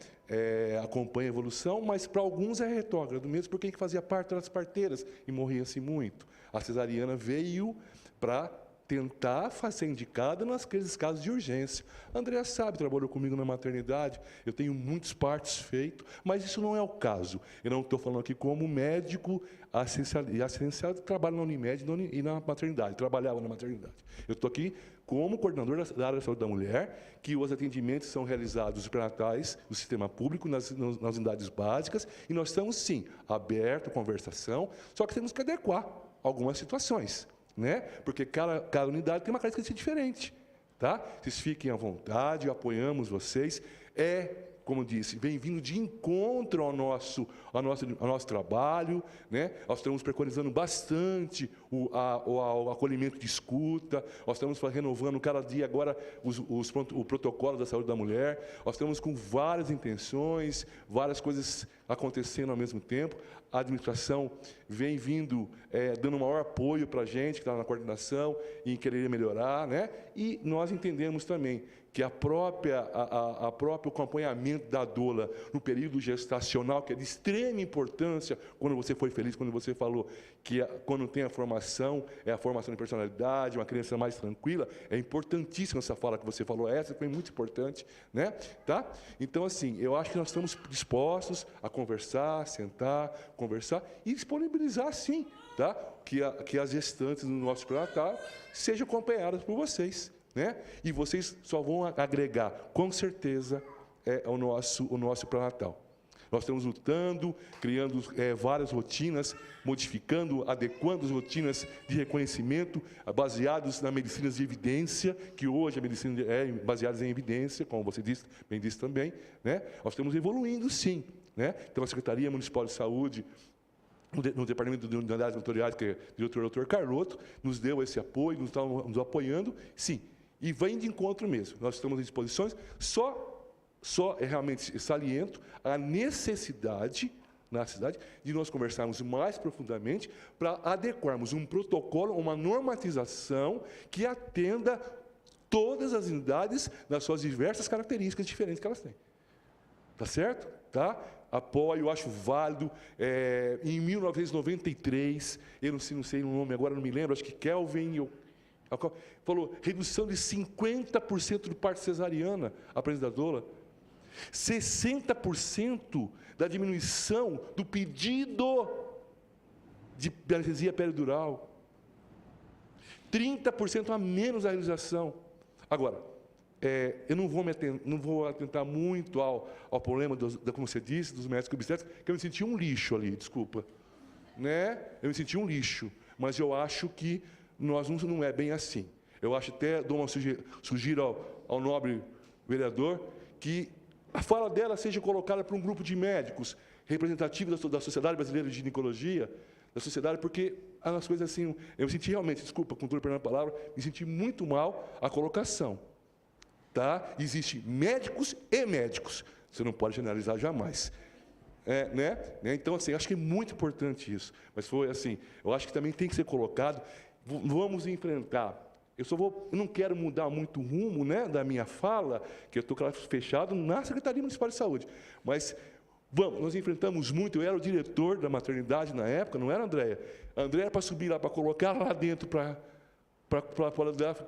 Acompanha a evolução, mas para alguns é retrógrado mesmo, porque quem fazia parte das parteiras e morria-se muito. A cesariana veio para tentar ser indicada naqueles casos de urgência. A Andrea sabe, trabalhou comigo na maternidade, eu tenho muitos partos feitos, mas isso não é o caso. Eu não estou falando aqui como médico assistencial, trabalho na Unimed e na maternidade, trabalhava na maternidade. Eu estou aqui como coordenador da área da saúde da mulher, que os atendimentos são realizados nos pré-natais do sistema público, nas unidades básicas, e nós estamos, sim, abertos à conversação, só que temos que adequar algumas situações, né? Porque cada unidade tem uma característica diferente, tá? Vocês fiquem à vontade, apoiamos vocês. Como disse, vem vindo de encontro ao nosso trabalho, né? Nós estamos preconizando bastante o acolhimento de escuta, nós estamos renovando cada dia agora o protocolo da saúde da mulher, nós estamos com várias intenções, várias coisas acontecendo ao mesmo tempo. A administração vem vindo dando maior apoio para a gente, que está na coordenação, e em querer melhorar, né? E nós entendemos também que a próprio acompanhamento da doula no período gestacional, que é de extrema importância, quando você foi feliz, quando você falou que quando tem a formação de personalidade, uma criança mais tranquila, é importantíssima essa fala que você falou, essa foi muito importante, né? Tá? Então, assim, eu acho que nós estamos dispostos a conversar, sentar, conversar e disponibilizar, sim, tá? Que as gestantes no nosso pré-natal sejam acompanhadas por vocês, né? E vocês só vão agregar, com certeza, o nosso pré-natal. Nós estamos lutando, criando várias rotinas, modificando, adequando as rotinas de reconhecimento, baseados na medicina de evidência, que hoje a medicina é baseada em evidência, como você disse, bem disse também, né? Nós estamos evoluindo, sim, né? Então, a Secretaria Municipal de Saúde, no Departamento de Unidades Territoriais, que é o Dr. Carlotto, nos deu esse apoio, nos está nos apoiando, sim. E vem de encontro mesmo. Nós estamos à disposição, só realmente saliento a necessidade na cidade de nós conversarmos mais profundamente para adequarmos um protocolo, uma normatização que atenda todas as unidades nas suas diversas características diferentes que elas têm. Tá certo? Tá? Apoio, acho válido. Em 1993, eu não sei o nome agora, não me lembro, acho que Kelvin falou redução de 50% do parto cesariana, a presença da doula. 60% da diminuição do pedido de anestesia peridural. 30% a menos a realização. Agora, eu não vou atentar muito ao problema, como você disse, dos médicos obstétricos, que eu me senti um lixo ali, desculpa. Né? Eu me senti um lixo, mas eu acho que nós não é bem assim. Eu acho até, sugiro ao nobre vereador, que a fala dela seja colocada para um grupo de médicos representativos da Sociedade Brasileira de Ginecologia, da sociedade, porque as coisas assim, eu senti realmente, desculpa, com toda a palavra, me senti muito mal a colocação. Tá? Existem médicos e médicos, você não pode generalizar jamais. Né? Então, assim, acho que é muito importante isso, mas foi assim, eu acho que também tem que ser colocado. Vamos enfrentar. Eu não quero mudar muito o rumo, né, da minha fala, que eu estou fechado na Secretaria Municipal de Saúde. Mas nós enfrentamos muito. Eu era o diretor da maternidade na época, não era a Andréia? A Andréia era para subir lá, para colocar lá dentro, para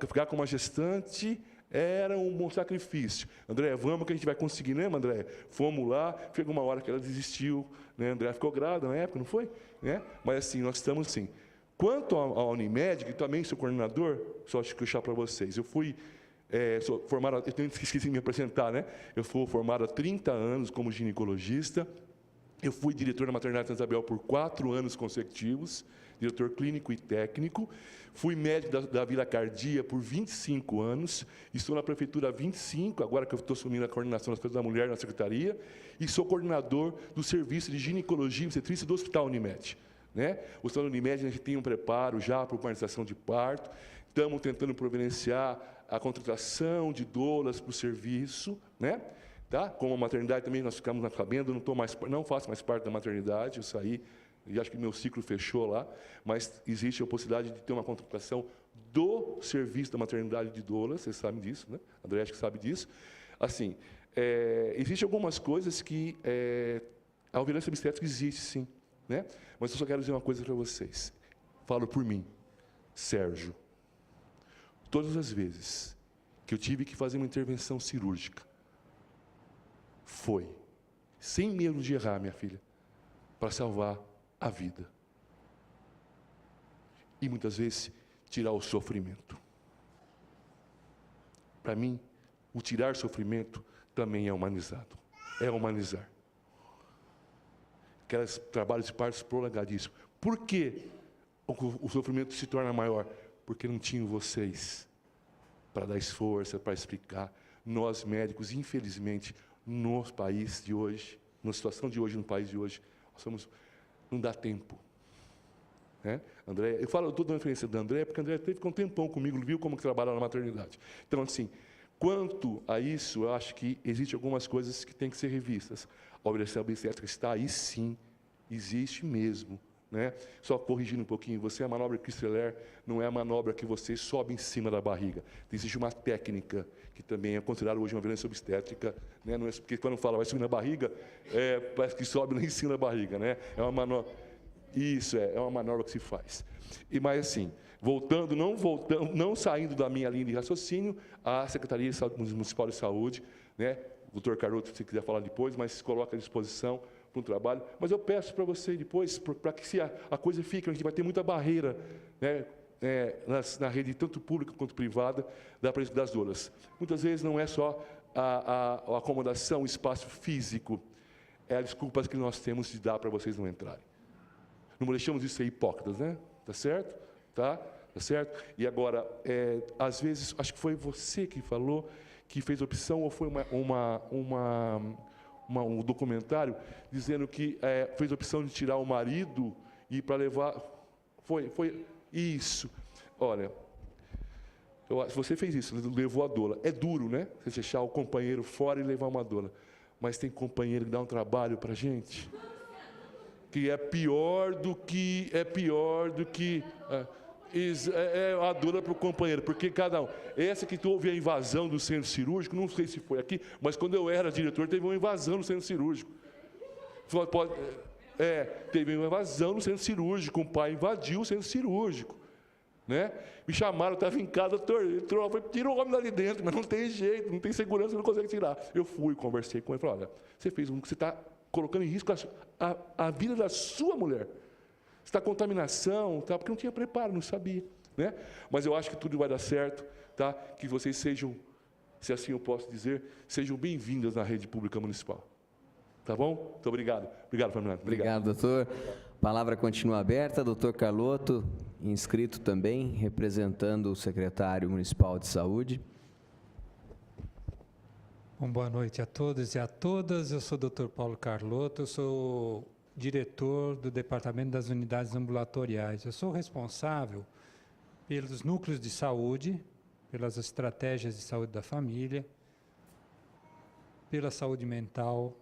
ficar com uma gestante, era um bom sacrifício. Andréia, vamos que a gente vai conseguir, né, Andréia? Fomos lá, chegou uma hora que ela desistiu, né? A Andréia ficou grávida na época, não foi? Né? Mas assim, nós estamos assim. Quanto à Unimed, que também sou coordenador, só acho que eu deixar para vocês. Eu sou formado, eu esqueci de me apresentar, né? Eu fui formado há 30 anos como ginecologista. Eu fui diretor da maternidade Santa Isabel por 4 anos consecutivos, diretor clínico e técnico. Fui médico da Vila Cardia por 25 anos. Estou na prefeitura há 25, agora que eu estou assumindo a coordenação das coisas da mulher na secretaria. E sou coordenador do serviço de ginecologia e obstetrícia do Hospital Unimed. né? O Hospital Unimed, a gente tem um preparo já para a humanização de parto. Estamos tentando providenciar a contratação de doulas para o serviço, né? Tá? Como a maternidade também nós ficamos sabendo, não faço mais parte da maternidade, eu saí, e acho que meu ciclo fechou lá, mas existe a possibilidade de ter uma contratação do serviço da maternidade de doulas, vocês sabem disso, né? A André acho que sabe disso. Assim, existem algumas coisas que a violência obstétrica existe, sim, né? Mas eu só quero dizer uma coisa para vocês. Falo por mim, Sérgio. Todas as vezes que eu tive que fazer uma intervenção cirúrgica, foi, sem medo de errar, minha filha, para salvar a vida. E muitas vezes tirar o sofrimento. Para mim, o tirar sofrimento também é humanizado. É humanizar. Aqueles trabalhos de partos prolongadíssimos. Por que o sofrimento se torna maior? Porque não tinham vocês para dar esforço, para explicar. Nós, médicos, infelizmente, no país de hoje, na situação de hoje, no país de hoje, não dá tempo. Né? André, eu estou dando referência da André, porque a André ficou um tempão comigo, viu como que trabalha na maternidade. Então, assim, quanto a isso, eu acho que existem algumas coisas que têm que ser revistas. A violência obstétrica está aí, sim, existe mesmo. Né? Só corrigindo um pouquinho, a manobra Christeler não é a manobra que você sobe em cima da barriga. Existe uma técnica que também é considerada hoje uma violência obstétrica, né? Não é porque quando fala vai subir na barriga, parece que sobe lá em cima da barriga, né? É uma manobra. Isso é uma manobra que se faz. Mas assim, não saindo da minha linha de raciocínio, a Secretaria Municipal de Saúde, né? O doutor Carlotto, se quiser falar depois, mas se coloca à disposição para um trabalho. Mas eu peço para você depois, para que se a coisa fique, a gente vai ter muita barreira, né, na rede, tanto pública quanto privada, da presença das doulas. Muitas vezes não é só a acomodação, o espaço físico, é as desculpas que nós temos de dar para vocês não entrarem. Não deixamos de ser hipócritas, né? Tá certo? Tá certo? E agora, às vezes, acho que foi você que falou, que fez opção, ou foi um documentário dizendo que fez a opção de tirar o marido e para levar... Foi isso. Olha, se você fez isso, levou a doula. É duro, né? Você deixar o companheiro fora e levar uma doula. Mas tem companheiro que dá um trabalho para a gente que é pior do que... a doula para o companheiro, porque cada um... Essa que houve a invasão do centro cirúrgico, não sei se foi aqui, mas quando eu era diretor, teve uma invasão no centro cirúrgico. Teve uma invasão no centro cirúrgico, um pai invadiu o centro cirúrgico. Né? Me chamaram, eu estava em casa, tirou o homem dali dentro, mas não tem jeito, não tem segurança, não consegue tirar. Eu fui, conversei com ele, falei, olha, você está colocando em risco a vida da sua mulher. Está contaminação, tá? Porque não tinha preparo, não sabia, né? Mas eu acho que tudo vai dar certo, tá? Que vocês sejam, se assim eu posso dizer, sejam bem-vindas na rede pública municipal. Tá bom? Muito obrigado. Obrigado, Fernando. Obrigado, doutor. A palavra continua aberta. Doutor Carlotto, inscrito também, representando o secretário municipal de saúde. Bom, boa noite a todos e a todas. Eu sou o Dr. Paulo Carlotto, eu sou diretor do Departamento das Unidades Ambulatoriais. Eu sou responsável pelos núcleos de saúde, pelas estratégias de saúde da família, pela saúde mental,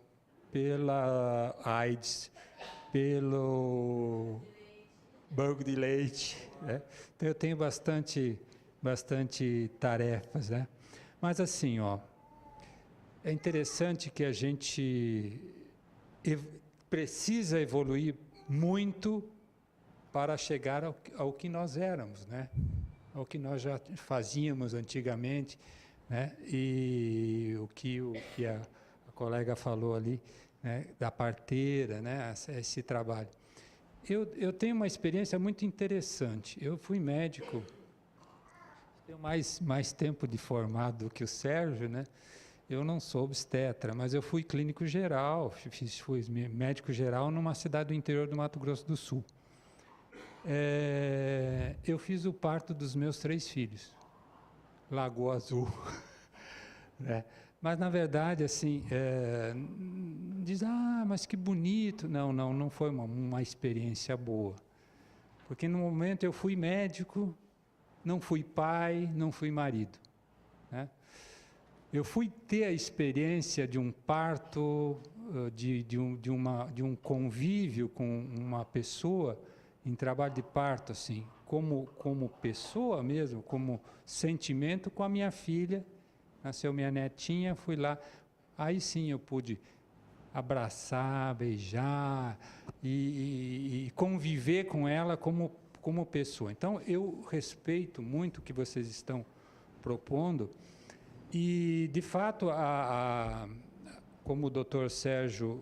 pela AIDS, pelo banco de leite, né? Então eu tenho bastante tarefas, né? Mas assim, é interessante que a gente precisa evoluir muito para chegar ao que nós éramos, né? Ao que nós já fazíamos antigamente, né? E o que a colega falou ali, né? Da parteira, né? Esse trabalho. Eu tenho uma experiência muito interessante. Eu fui médico, tenho mais tempo de formado do que o Sérgio, né? Eu não sou obstetra, mas eu fui clínico geral, fui médico geral numa cidade do interior do Mato Grosso do Sul. Eu fiz o parto dos meus 3 filhos, Lagoa Azul, né? Mas, na verdade, assim, diz, mas que bonito. Não foi uma experiência boa. Porque, no momento, eu fui médico, não fui pai, não fui marido, né? Eu fui ter a experiência de um parto, de um convívio com uma pessoa em trabalho de parto, assim, como pessoa mesmo, como sentimento, com a minha filha. Nasceu minha netinha, fui lá. Aí sim eu pude abraçar, beijar e conviver com ela como pessoa. Então, eu respeito muito o que vocês estão propondo e, de fato, como o doutor Sérgio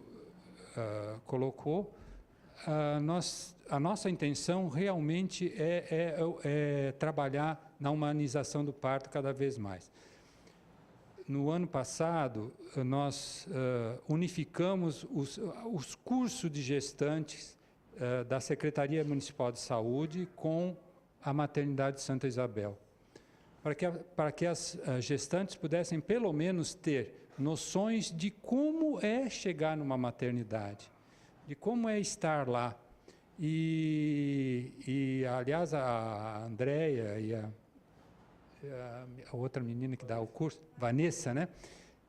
colocou, a nossa intenção realmente é trabalhar na humanização do parto cada vez mais. No ano passado, nós unificamos os cursos de gestantes da Secretaria Municipal de Saúde com a Maternidade Santa Isabel, para que as gestantes pudessem, pelo menos, ter noções de como é chegar numa maternidade, de como é estar lá. Aliás, a Andréia e a outra menina que dá o curso, Vanessa, né?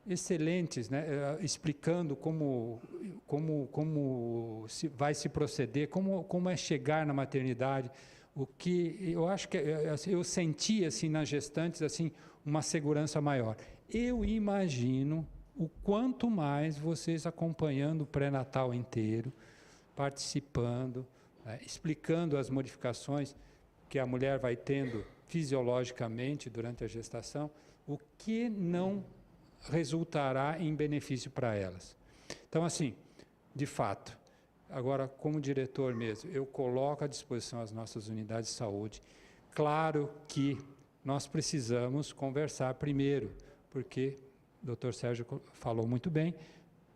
Excelentes, né? Explicando como vai se proceder, como é chegar na maternidade. O que eu acho que eu senti assim nas gestantes assim uma segurança maior. Eu imagino o quanto mais vocês acompanhando o pré-natal inteiro, participando, né? Explicando as modificações que a mulher vai tendo fisiologicamente durante a gestação, o que não resultará em benefício para elas. Então, assim, de fato, agora, como diretor mesmo, eu coloco à disposição as nossas unidades de saúde. Claro que nós precisamos conversar primeiro, porque o doutor Sérgio falou muito bem,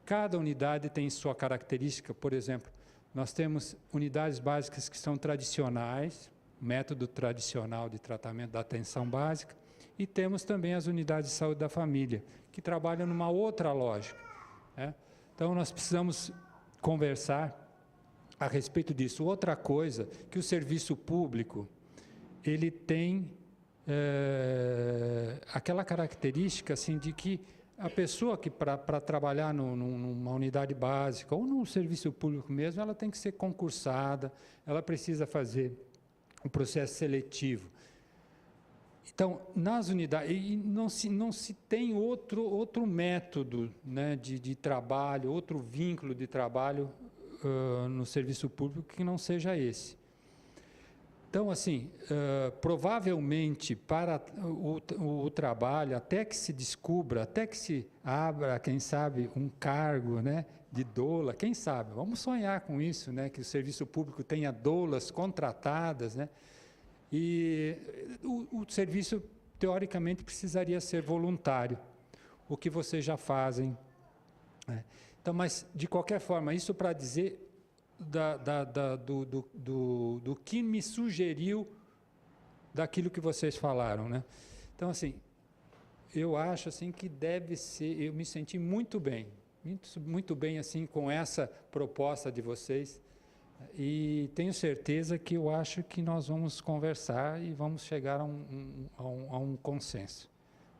cada unidade tem sua característica. Por exemplo, nós temos unidades básicas que são tradicionais, método tradicional de tratamento da atenção básica, e temos também as unidades de saúde da família, que trabalham numa outra lógica, né? Então, nós precisamos conversar a respeito disso. Outra coisa, que o serviço público, ele tem aquela característica assim, de que a pessoa que para trabalhar numa unidade básica, ou num serviço público mesmo, ela tem que ser concursada, ela precisa fazer o processo seletivo. Então, nas unidades, e não se tem outro método, né, de trabalho, outro vínculo de trabalho no serviço público que não seja esse. Então, assim, provavelmente para o trabalho, até que se descubra, até que se abra, quem sabe, um cargo, né, de doula, quem sabe, vamos sonhar com isso, né, que o serviço público tenha doulas contratadas, né, e o serviço, teoricamente, precisaria ser voluntário, o que vocês já fazem, né. Então, mas, de qualquer forma, isso para dizer do que me sugeriu daquilo que vocês falaram, né. Então, assim, eu acho assim, que deve ser, eu me senti muito bem, muito bem assim, com essa proposta de vocês, e tenho certeza que eu acho que nós vamos conversar e vamos chegar a um consenso,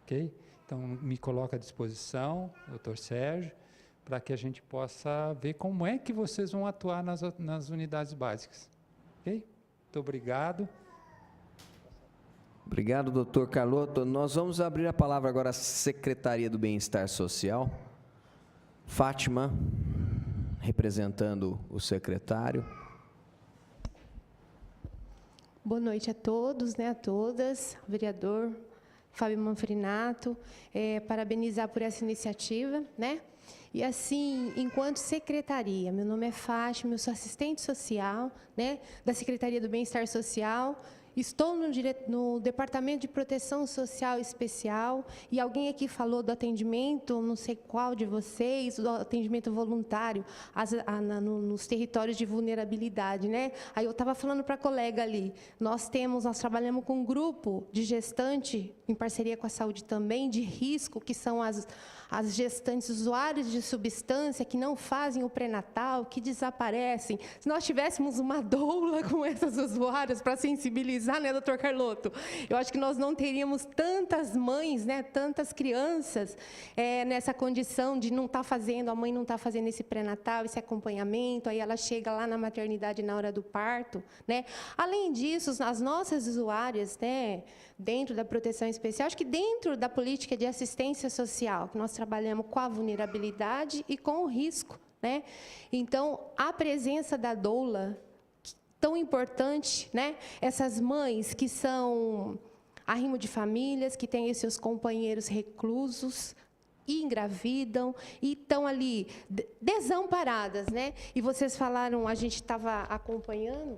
ok? Então, me coloco à disposição, doutor Sérgio, para que a gente possa ver como é que vocês vão atuar nas unidades básicas, ok? Muito obrigado. Obrigado, doutor Carlotto. Nós vamos abrir a palavra agora à Secretaria do Bem-Estar Social. Fátima, representando o secretário. Boa noite a todos, né, a todas, vereador Fábio Manfrinato, parabenizar por essa iniciativa, né? E assim, enquanto secretaria, meu nome é Fátima, eu sou assistente social, né, da Secretaria do Bem-Estar Social. Estou no Departamento de Proteção Social Especial, e alguém aqui falou do atendimento, não sei qual de vocês, do atendimento voluntário nos territórios de vulnerabilidade, né? Aí eu estava falando para a colega ali, nós trabalhamos com um grupo de gestante em parceria com a saúde também, de risco, que são as gestantes usuários de substância que não fazem o pré-natal, que desaparecem. Se nós tivéssemos uma doula com essas usuárias para sensibilizar, né, doutor Carlotto? Eu acho que nós não teríamos tantas mães, né, tantas crianças nessa condição de não estar fazendo, a mãe não está fazendo esse pré-natal, esse acompanhamento, aí ela chega lá na maternidade na hora do parto, né? Além disso, as nossas usuárias, né, dentro da proteção especial, acho que dentro da política de assistência social, que nós trabalhamos com a vulnerabilidade e com o risco, né? Então, a presença da doula, tão importante, né? Essas mães que são arrimo de famílias, que têm seus companheiros reclusos, e engravidam, e estão ali desamparadas, né? E vocês falaram, a gente estava acompanhando,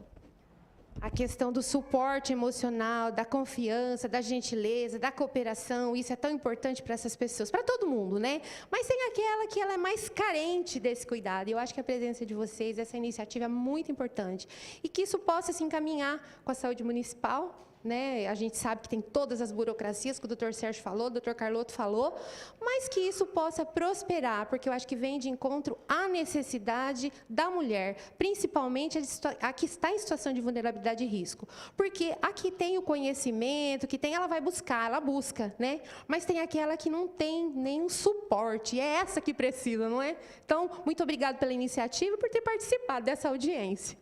a questão do suporte emocional, da confiança, da gentileza, da cooperação, isso é tão importante para essas pessoas, para todo mundo, né? Mas tem aquela que ela é mais carente desse cuidado. E eu acho que a presença de vocês, essa iniciativa é muito importante. E que isso possa se encaminhar com a saúde municipal, né? A gente sabe que tem todas as burocracias que o doutor Sérgio falou, o doutor Carlotto falou, mas que isso possa prosperar, porque eu acho que vem de encontro à necessidade da mulher, principalmente a que está em situação de vulnerabilidade e risco. Porque a que tem o conhecimento, que tem, ela vai buscar, ela busca, né? Mas tem aquela que não tem nenhum suporte, é essa que precisa, não é? Então, muito obrigada pela iniciativa e por ter participado dessa audiência.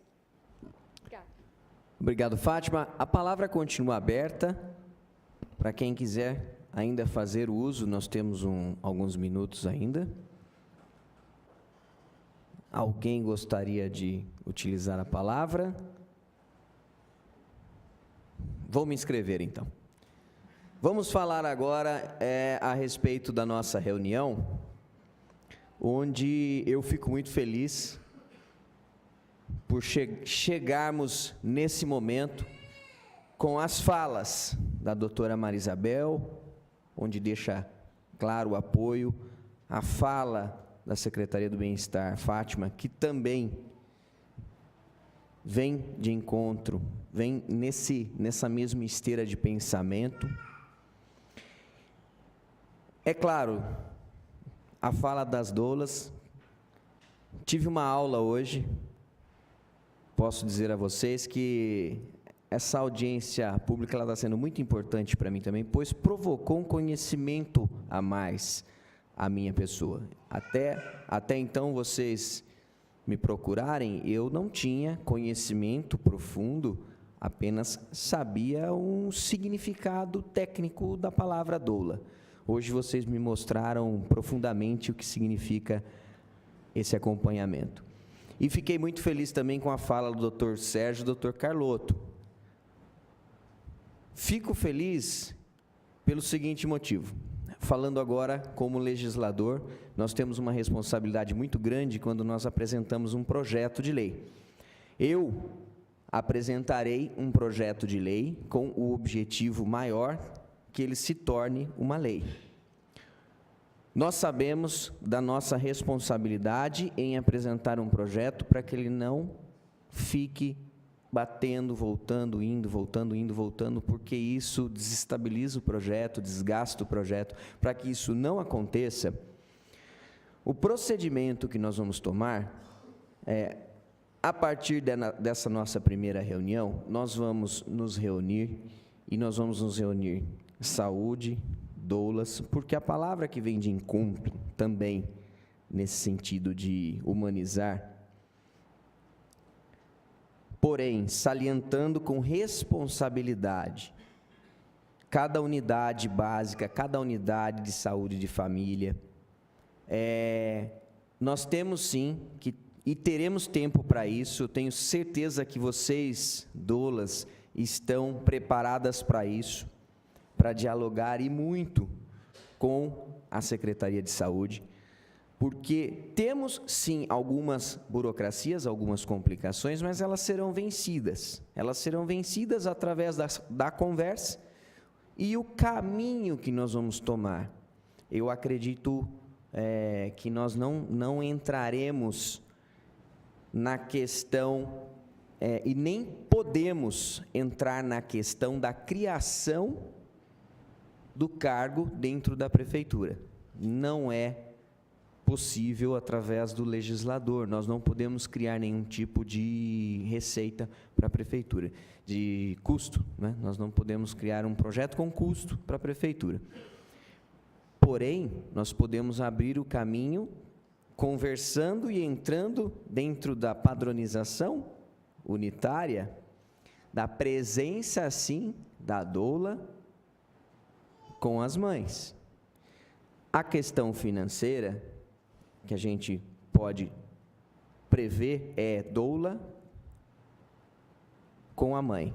Obrigado, Fátima. A palavra continua aberta para quem quiser ainda fazer uso. Nós temos alguns minutos ainda. Alguém gostaria de utilizar a palavra? Vou me inscrever, então. Vamos falar agora a respeito da nossa reunião, onde eu fico muito feliz por chegarmos nesse momento com as falas da doutora Marisabel, onde deixa claro o apoio, a fala da Secretaria do Bem-Estar, Fátima, que também vem de encontro, vem nessa mesma esteira de pensamento. É claro, a fala das doulas, tive uma aula hoje. Posso dizer a vocês que essa audiência pública está sendo muito importante para mim também, pois provocou um conhecimento a mais à minha pessoa. Até então, vocês me procurarem, eu não tinha conhecimento profundo, apenas sabia um significado técnico da palavra doula. Hoje vocês me mostraram profundamente o que significa esse acompanhamento. E fiquei muito feliz também com a fala do doutor Sérgio e do doutor Carlotto. Fico feliz pelo seguinte motivo. Falando agora como legislador, nós temos uma responsabilidade muito grande quando nós apresentamos um projeto de lei. Eu apresentarei um projeto de lei com o objetivo maior que ele se torne uma lei. Nós sabemos da nossa responsabilidade em apresentar um projeto para que ele não fique batendo, voltando, indo, voltando, porque isso desestabiliza o projeto, desgasta o projeto. Para que isso não aconteça, o procedimento que nós vamos tomar a partir dessa nossa primeira reunião, nós vamos nos reunir, e nós vamos nos reunir saúde, doulas, porque a palavra que vem de encontro também, nesse sentido de humanizar, porém, salientando com responsabilidade, cada unidade básica, cada unidade de saúde de família, nós temos sim, e teremos tempo para isso, eu tenho certeza que vocês, doulas, estão preparadas para isso, para dialogar e muito com a Secretaria de Saúde, porque temos, sim, algumas burocracias, algumas complicações, mas elas serão vencidas. Elas serão vencidas através da conversa e o caminho que nós vamos tomar. Eu acredito que nós não entraremos na questão, e nem podemos entrar na questão da criação do cargo dentro da prefeitura. Não é possível através do legislador. Nós não podemos criar nenhum tipo de receita para a prefeitura, de custo, né? Nós não podemos criar um projeto com custo para a prefeitura. Porém, nós podemos abrir o caminho conversando e entrando dentro da padronização unitária, da presença, sim, da doula com as mães. A questão financeira, que a gente pode prever, é doula com a mãe.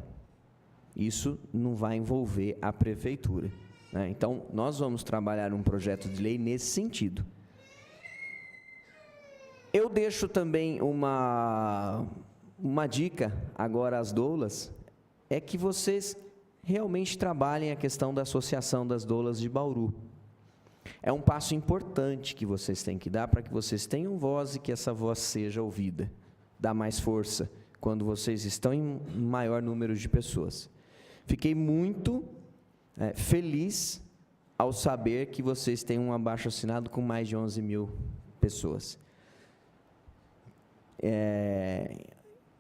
Isso não vai envolver a prefeitura, né? Então, nós vamos trabalhar um projeto de lei nesse sentido. Eu deixo também uma dica agora às doulas, é que vocês realmente trabalhem a questão da Associação das Doulas de Bauru. É um passo importante que vocês têm que dar para que vocês tenham voz e que essa voz seja ouvida. Dá mais força quando vocês estão em maior número de pessoas. Fiquei muito feliz ao saber que vocês têm um abaixo-assinado com mais de 11 mil pessoas.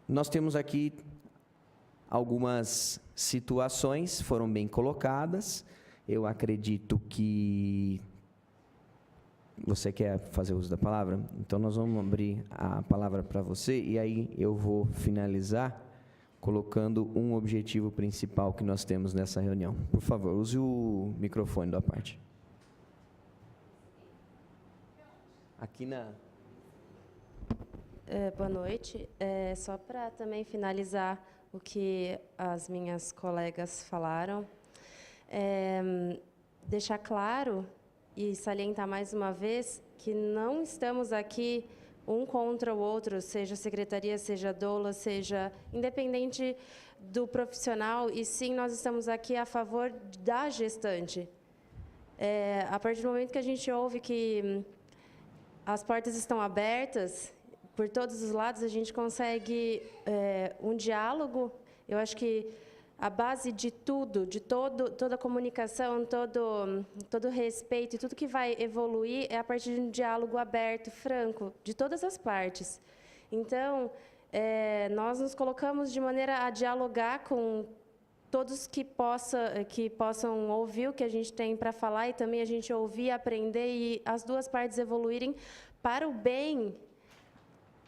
Nós temos aqui algumas situações, foram bem colocadas. Eu acredito que... Você quer fazer uso da palavra? Então, nós vamos abrir a palavra para você, e aí eu vou finalizar colocando um objetivo principal que nós temos nessa reunião. Por favor, use o microfone da parte. Aqui na... Boa noite. Só para também finalizar o que as minhas colegas falaram, deixar claro e salientar mais uma vez que não estamos aqui um contra o outro, seja secretaria, seja doula, seja independente do profissional, e sim nós estamos aqui a favor da gestante. A partir do momento que a gente ouve que as portas estão abertas, por todos os lados, a gente consegue um diálogo. Eu acho que a base de tudo, de toda a comunicação, todo respeito e tudo que vai evoluir é a partir de um diálogo aberto, franco, de todas as partes. Então, nós nos colocamos de maneira a dialogar com todos que possam ouvir o que a gente tem para falar, e também a gente ouvir, aprender, e as duas partes evoluírem para o bem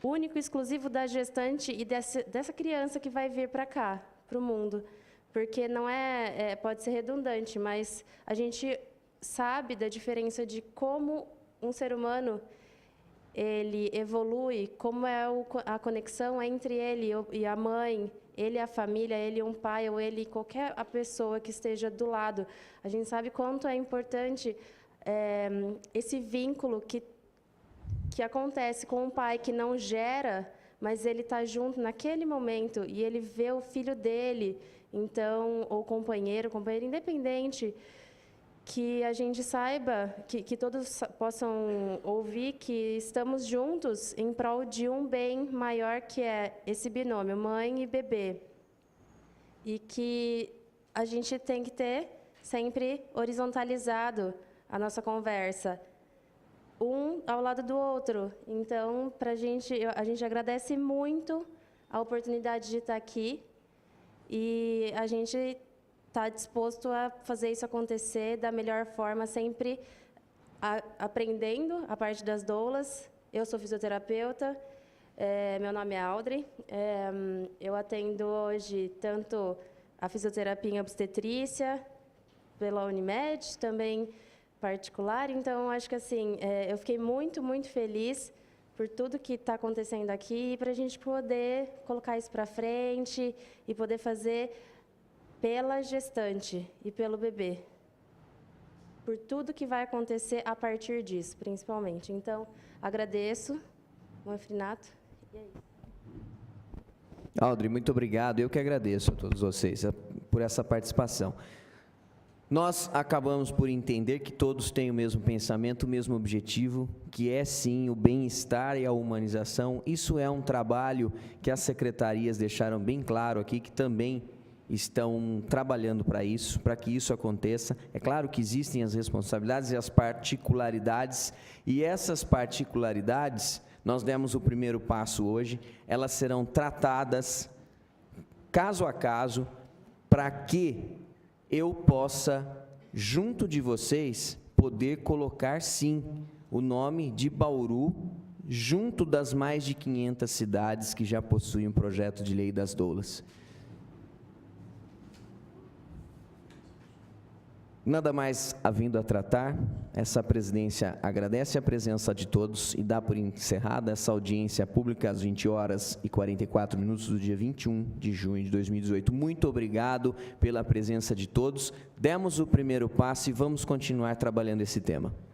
único e exclusivo da gestante e dessa criança que vai vir para cá, para o mundo. Porque não pode ser redundante, mas a gente sabe da diferença de como um ser humano ele evolui, como é a conexão entre ele e a mãe, ele e a família, ele e um pai, ou ele e qualquer pessoa que esteja do lado. A gente sabe quanto é importante esse vínculo que acontece com um pai que não gera, mas ele está junto naquele momento e ele vê o filho dele, então, ou companheiro, independente, que a gente saiba, que todos possam ouvir que estamos juntos em prol de um bem maior, que é esse binômio, mãe e bebê. E que a gente tem que ter sempre horizontalizado a nossa conversa, um ao lado do outro. Então, a gente agradece muito a oportunidade de estar aqui, e a gente está disposto a fazer isso acontecer da melhor forma, sempre aprendendo a parte das doulas. Eu sou fisioterapeuta, meu nome é Audrey, eu atendo hoje tanto a fisioterapia em obstetrícia, pela Unimed, também particular. Então, acho que assim, eu fiquei muito, muito feliz por tudo que está acontecendo aqui, para a gente poder colocar isso para frente e poder fazer pela gestante e pelo bebê, por tudo que vai acontecer a partir disso, principalmente. Então, agradeço, Manfrinato, e é isso. Audrey, muito obrigado. Eu que agradeço a todos vocês por essa participação. Nós acabamos por entender que todos têm o mesmo pensamento, o mesmo objetivo, que é, sim, o bem-estar e a humanização. Isso é um trabalho que as secretarias deixaram bem claro aqui, que também estão trabalhando para isso, para que isso aconteça. É claro que existem as responsabilidades e as particularidades, e essas particularidades, nós demos o primeiro passo hoje, elas serão tratadas caso a caso, para que eu possa, junto de vocês, poder colocar, sim, o nome de Bauru junto das mais de 500 cidades que já possuem um projeto de lei das doulas. Nada mais havendo a tratar, essa presidência agradece a presença de todos e dá por encerrada essa audiência pública às 20h44 do dia 21 de junho de 2018. Muito obrigado pela presença de todos. Demos o primeiro passo e vamos continuar trabalhando esse tema.